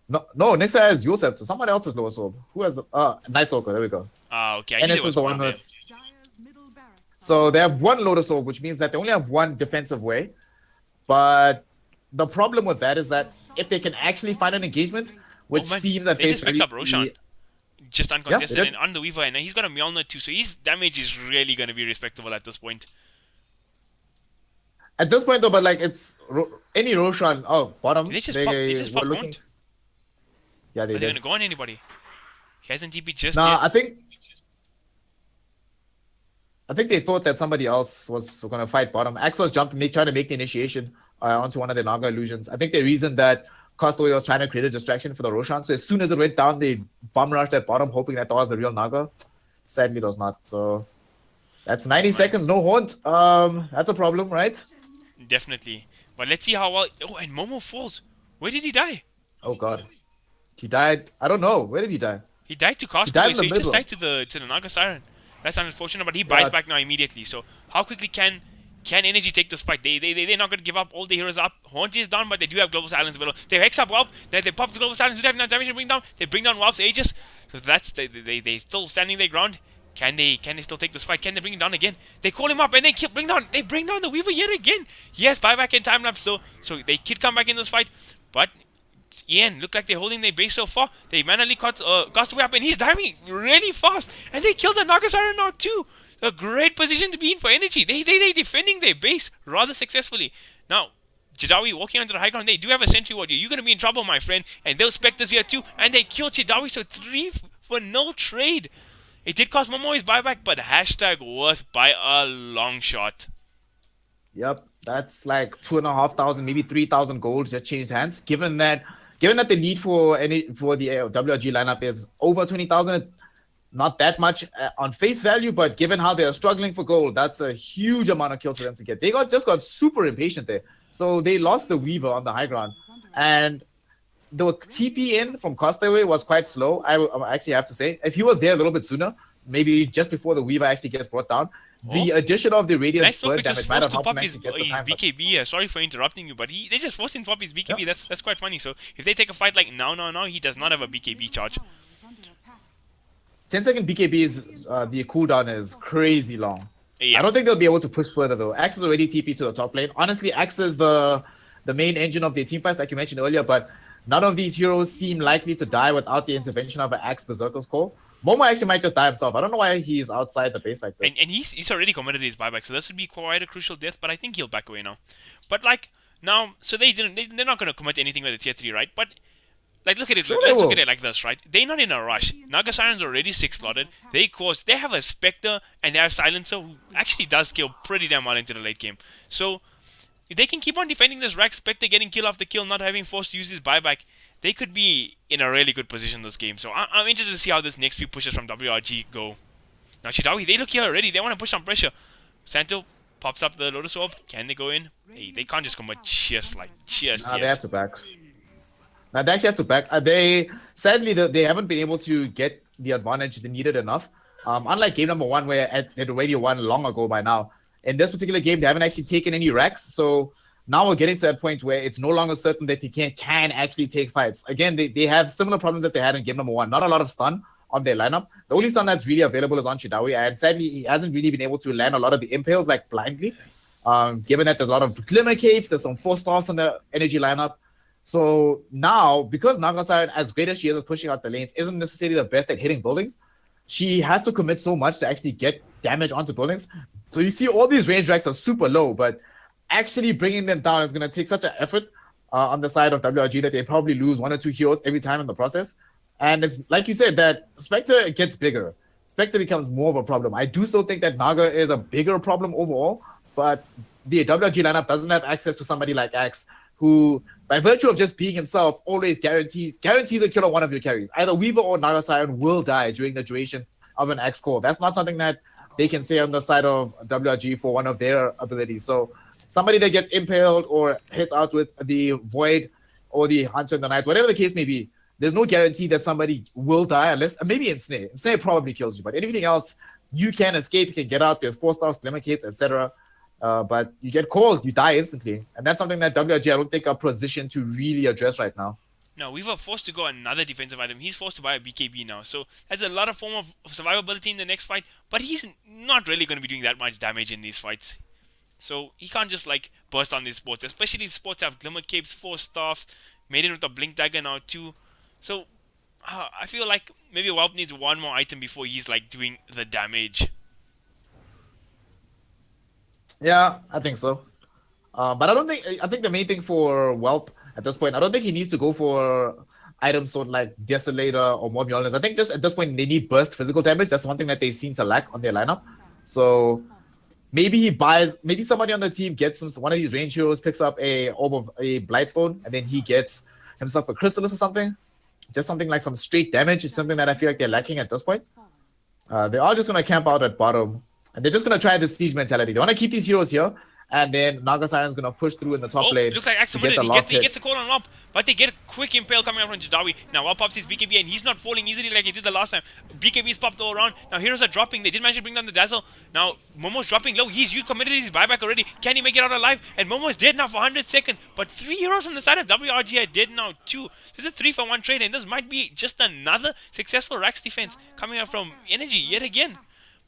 No, Nyx has Yosef. So someone else's Lotus Orb. Who has the... Night Stalker. There we go. Okay. And this is the one with... So they have one Lotus Orb, which means that they only have one defensive way. But the problem with that is that if they can actually find an engagement, which seems at face value... They just picked up Roshan. Just uncontested and on the Weaver, and he's got a Mjolnir too, so his damage is really going to be respectable at this point. At this point though, but like it's any Roshan... Oh, bottom. Did they just pop Mount? Yeah, they did. Are they going to go on anybody? He hasn't TP just yet. I think they thought that somebody else was going to fight bottom. Axe was jumping, trying to make the initiation onto one of the Naga illusions. I think they reasoned that Castaway was trying to create a distraction for the Roshan. So as soon as it went down, they bum rushed at bottom, hoping that was the real Naga. Sadly, it was not. So that's 90 seconds, no haunt. That's a problem, right? Definitely. But let's see how well... Oh, and Momo falls. Where did he die? Oh, God. He died... I don't know. Where did he die? He died to Castaway, so he just died to the Naga Siren. That's unfortunate, but he buys back now immediately. So how quickly can Energy take this fight? They're not going to give up. All the heroes up. Haunty is down, but they do have Global Silence below. They hex up Whelp. They pop the Global Silence. Do they have enough damage to bring down? They bring down Whelp's Aegis. So that's they still standing their ground. Can they still take this fight? Can they bring him down again? They call him up and they bring down the Weaver yet again. Yes, buyback and time lapse though. So they could come back in this fight, but Ian, look like they're holding their base so far. They manually cast away up and he's diving really fast. And they killed the Naga Siren now too. A great position to be in for Energy. They're defending their base rather successfully. Now, Chidawi walking onto the high ground. They do have a sentry ward here. You're going to be in trouble, my friend. And those Spectres here too. And they killed Chidawi, so 3 for no trade. It did cost Momo his buyback, but hashtag worth by a long shot. Yep, that's like 2,500, maybe 3,000 gold just changed hands. Given that the need for the WRG lineup is over 20,000, not that much on face value, but given how they are struggling for gold, that's a huge amount of kills for them to get. They just got super impatient there, so they lost the Weaver on the high ground, and the TP in from Castaway was quite slow. I actually have to say, if he was there a little bit sooner, maybe just before the Weaver actually gets brought down, the addition of the Radiant Spurt damage might have helped him actually get the time. His BKB, sorry for interrupting you, but they just forced him to pop his BKB. Yep. That's quite funny. So if they take a fight like now, he does not have a BKB charge. 10-second BKB is the cooldown is crazy long. Yeah. I don't think they'll be able to push further though. Axe is already TP to the top lane. Honestly, Axe is the main engine of their team fights, like you mentioned earlier, but none of these heroes seem likely to die without the intervention of an Axe Berserker's Call. Momo actually might just die himself. I don't know why he's outside the base like that. And he's already committed his buyback, so this would be quite a crucial death, but I think he'll back away now. But like, now, so they're not going to commit anything with the tier 3, right? But like, look at it. Let's look at it like this, right? They're not in a rush. Naga Siren's already 6 slotted. They have a Spectre and they have Silencer who actually does scale pretty damn well into the late game. So if they can keep on defending this rack, Spectre getting kill after kill, not having forced to use his buyback, they could be in a really good position this game. So I'm interested to see how this next few pushes from WRG go. Now Chidawi, they look here already. They want to push some pressure. Santo pops up the Lotus Orb. Can they go in? They can't just commit just yet. They have to back. Now they actually have to back. Sadly they haven't been able to get the advantage they needed enough. Unlike game number 1 where they'd already won long ago by now. In this particular game, they haven't actually taken any racks. So now we're getting to that point where it's no longer certain that they can actually take fights. Again, they have similar problems that they had in game number 1. Not a lot of stun on their lineup. The only stun that's really available is on Chidawi, and sadly he hasn't really been able to land a lot of the impales like blindly. Given that there's a lot of Glimmer Capes, there's some 4-stars on the Energy lineup. So now, because Naga Siren, as great as she is at pushing out the lanes, isn't necessarily the best at hitting buildings, she has to commit so much to actually get damage onto buildings. So you see all these range racks are super low, but actually bringing them down is going to take such an effort on the side of WRG that they probably lose 1 or 2 heroes every time in the process. And it's like you said, that Spectre gets bigger. Spectre becomes more of a problem. I do still think that Naga is a bigger problem overall, but the WRG lineup doesn't have access to somebody like Axe, who, by virtue of just being himself, always guarantees a kill on one of your carries. Either Weaver or Naga Siren will die during the duration of an Axe call. That's not something that they can say on the side of WRG for one of their abilities. So somebody that gets impaled or hits out with the Void or the Hunter in the Night, whatever the case may be, there's no guarantee that somebody will die unless, maybe Ensnare. Ensnare probably kills you, but anything else, you can escape, you can get out. There's 4-stars, Glimmer Capes, etc. But you get called, you die instantly. And that's something that WRG, I don't think, are positioned to really address right now. No, Weaver forced to go another defensive item. He's forced to buy a BKB now. So there's a lot of form of survivability in the next fight, but he's not really going to be doing that much damage in these fights. So he can't just like burst on these sports. Especially these sports have Glimmer Capes, 4 staffs, Maiden with a Blink Dagger now too. So I feel like maybe Whelp needs 1 more item before he's like doing the damage. Yeah, I think so. But I think the main thing for Whelp at this point, I don't think he needs to go for items sort of like Desolator or more Mjolnirs. I think just at this point they need burst physical damage. That's one thing that they seem to lack on their lineup. So maybe somebody on the team gets one of these range heroes, picks up a Orb of a Blightstone, and then he gets himself a Chrysalis or something. Just something like some straight damage is something that I feel like they're lacking at this point. They are just going to camp out at bottom, and they're just going to try the siege mentality. They want to keep these heroes here, and then Naga Siren's gonna push through in the top Oh, lane looks like Axe to get submitted. the last He hit. gets a call on Wop, but they get a quick impale coming out from Jadawi. Now Wop pops his BKB and he's not falling easily like he did the last time. BKB's popped all around. Now heroes are dropping. They did manage to bring down the Dazzle. Now Momo's dropping low. You committed his buyback already. Can he make it out alive? And Momo's dead now for 100 seconds. But 3 heroes from the side of WRG are dead now too. This is a 3-for-1 trade, and this might be just another successful Rax defense coming out from Energy yet again.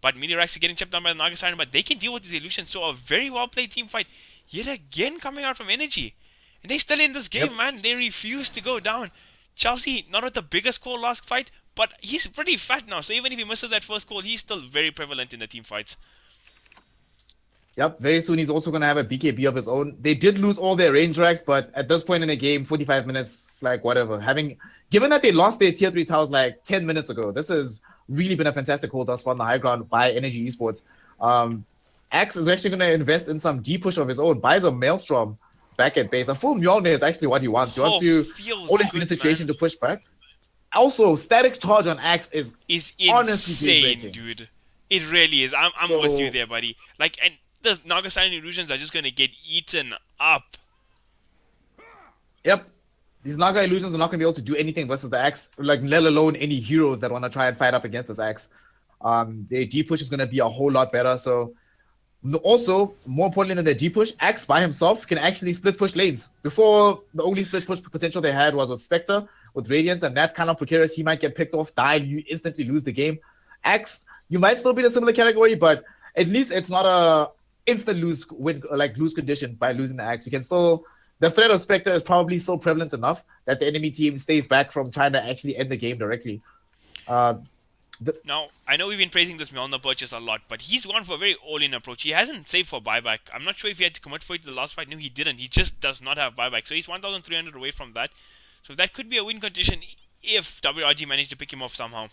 But Meteorax is getting chipped down by the Naga Siren, but they can deal with this illusion. So a very well played team fight yet again coming out from Energy. And they still in this game, man. They refuse to go down. Chelsea, not with the biggest call last fight, but he's pretty fat now. So even if he misses that first call, he's still very prevalent in the team fights. Yep, very soon he's also going to have a BKB of his own. They did lose all their range racks, but at this point in the game, 45 minutes, it's like whatever. Given that they lost their tier 3 towers like 10 minutes ago, this has really been a fantastic hold thus far on the high ground by Energy Esports. Axe is actually going to invest in some deep push of his own, buys a Maelstrom back at base. A full Mjolnir is actually what he wants. He wants to hold in a situation to push back. Also, static charge on Axe is insane, dude. It really is. I'm with you there, buddy. Like, and the Naga Siren illusions are just going to get eaten up. Yep. These Naga illusions are not going to be able to do anything versus the Axe, like let alone any heroes that want to try and fight up against this Axe. Their deep push is going to be a whole lot better. So, also, more importantly than the deep push, Axe by himself can actually split push lanes. Before, the only split push potential they had was with Spectre, with Radiance, and that's kind of precarious. He might get picked off, die, you instantly lose the game. Axe, you might still be in a similar category, but at least it's not a instant lose condition by losing the Axe. You can still, the threat of Spectre is probably still prevalent enough that the enemy team stays back from trying to actually end the game directly. Now, I know we've been praising this Mjolnir purchase a lot, but he's gone for a very all-in approach. He hasn't saved for buyback. I'm not sure if he had to commit for it to the last fight. No, he didn't. He just does not have buyback. So he's 1,300 away from that. So that could be a win condition if WRG managed to pick him off somehow.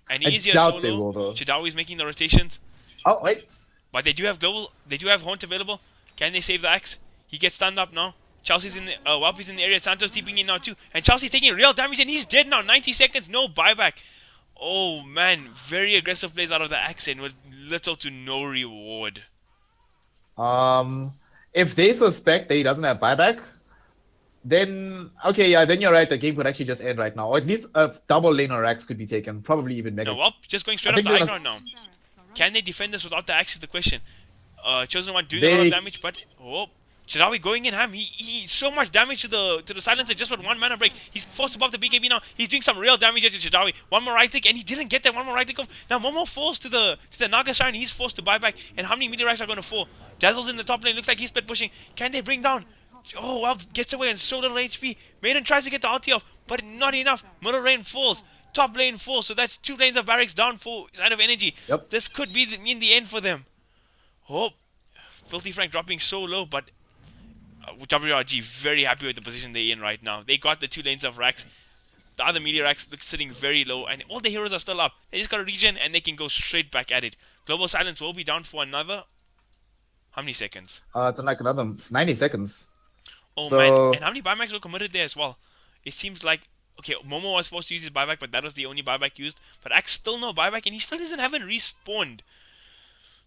And he is here solo. Chidawi is making the rotations. Oh, wait. But they do have global. They do have Haunt available. Can they save the Axe? He gets stunned up now. Chelsea's in the Walpy's in the area. Santos TPing in now too, and Chelsea's taking real damage, and he's dead now. 90 seconds, no buyback. Oh man, very aggressive plays out of the Axe and with little to no reward. If they suspect that he doesn't have buyback, then okay, yeah, then you're right. The game could actually just end right now, or at least a double lane or Axe could be taken, probably even Mega. No, Walp just going straight up the high ground now. Can they defend this without the Axe is the question. Chosen One doing a lot of damage, but Chidawi going in ham. He so much damage to the silencer just with one mana break. He's forced above the BKB now. He's doing some real damage to Chidawi. One more right click and he didn't get that one more right click off. Now Momo falls to the Naga Siren. He's forced to buy back. And how many meteorites are going to fall? Dazzle's in the top lane. Looks like he's split pushing. Can they bring down? Oh, well, gets away and so little HP. Maiden tries to get the ulti off, but not enough. Middle lane falls. Top lane falls. So that's 2 lanes of barracks down for side of Energy. Yep. This could be in the end for them. Oh, Filthy Frank dropping so low, but WRG very happy with the position they're in right now. They got the 2 lanes of Rax. The other Meteorax sitting very low, and all the heroes are still up. They just got to regen, and they can go straight back at it. Global Silence will be down for another... How many seconds? It's like another 90 seconds. Oh man, and how many buybacks were committed there as well? It seems like... Okay, Momo was forced to use his buyback, but that was the only buyback used. But Axe still no buyback, and he still haven't respawned.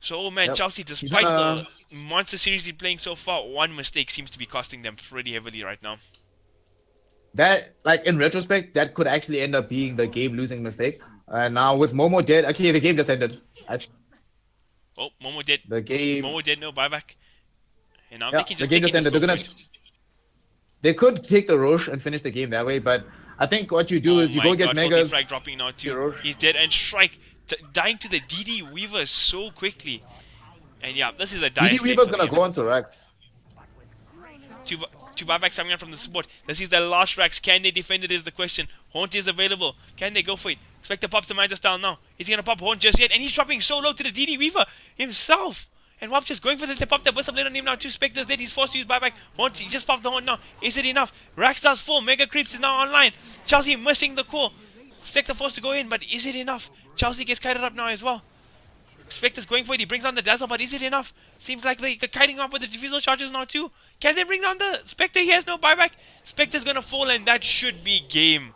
So, oh man, Chelsea, despite the monster series he's playing so far, one mistake seems to be costing them pretty heavily right now. That, like, in retrospect, that could actually end up being the game-losing mistake. And now with Momo dead, okay, the game just ended. Actually. Oh, Momo dead. Momo dead, no buyback. And now they can just the game just ended. They could take the Roche and finish the game that way, but I think what you do is you go get Megas. Frag dropping now too. He's dead, and Shrike dying to the DD Weaver so quickly. And yeah, this is a dire DD Weaver's gonna go on to Rax. Two buybacks coming out from the support. This is the last Rax. Can they defend it is the question. Haunt is available. Can they go for it? Spectre pops the Midas down now. Is he gonna pop Haunt just yet? And he's dropping so low to the DD Weaver himself. And Wap just going for this. They pop the Wisdom Blade on him now. 2 Spectres dead. He's forced to use buyback. Haunt, he just popped the Haunt now. Is it enough? Rax does full. Mega Creeps is now online. Chelsea missing the core. Spectre forced to go in, but is it enough? Chelsea gets kited up now as well. Spectre's going for it. He brings down the Dazzle, but is it enough? Seems like they're kiting up with the Diffusal charges now too. Can they bring down the Spectre? He has no buyback. Spectre's gonna fall, and that should be game.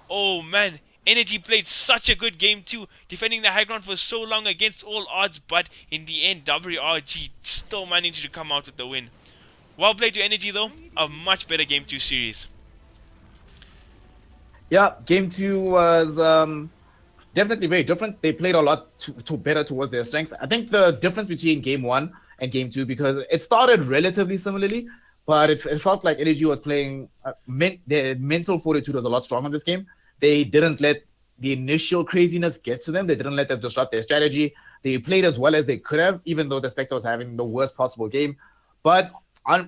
Oh man. Energy played such a good game too, defending the high ground for so long against all odds, but in the end, WRG still managed to come out with the win. Well played to Energy though, a much better game 2 series. Yeah, game two was definitely very different. They played a lot to better towards their strengths. I think the difference between game one and game two, because it started relatively similarly, but it felt like Energy was playing, their mental fortitude was a lot stronger in this game. They didn't let the initial craziness get to them. They didn't let them disrupt their strategy. They played as well as they could have, even though the Spectre was having the worst possible game. But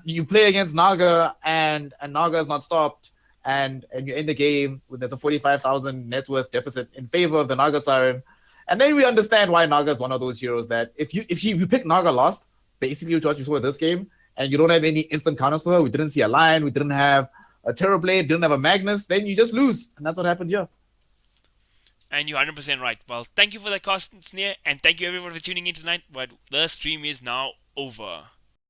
you play against Naga, and Naga is not stopped, and you end the game with there's a 45,000 net worth deficit in favor of the Naga Siren. And then we understand why Naga is one of those heroes that if you pick Naga last, basically what you saw in this game, and you don't have any instant counters for her, we didn't see a Lion, we didn't have a Terrorblade, didn't have a Magnus, then you just lose. And that's what happened here. And you're 100% right. Well, thank you for the cast, Sneer, and thank you everyone for tuning in tonight. But the stream is now over.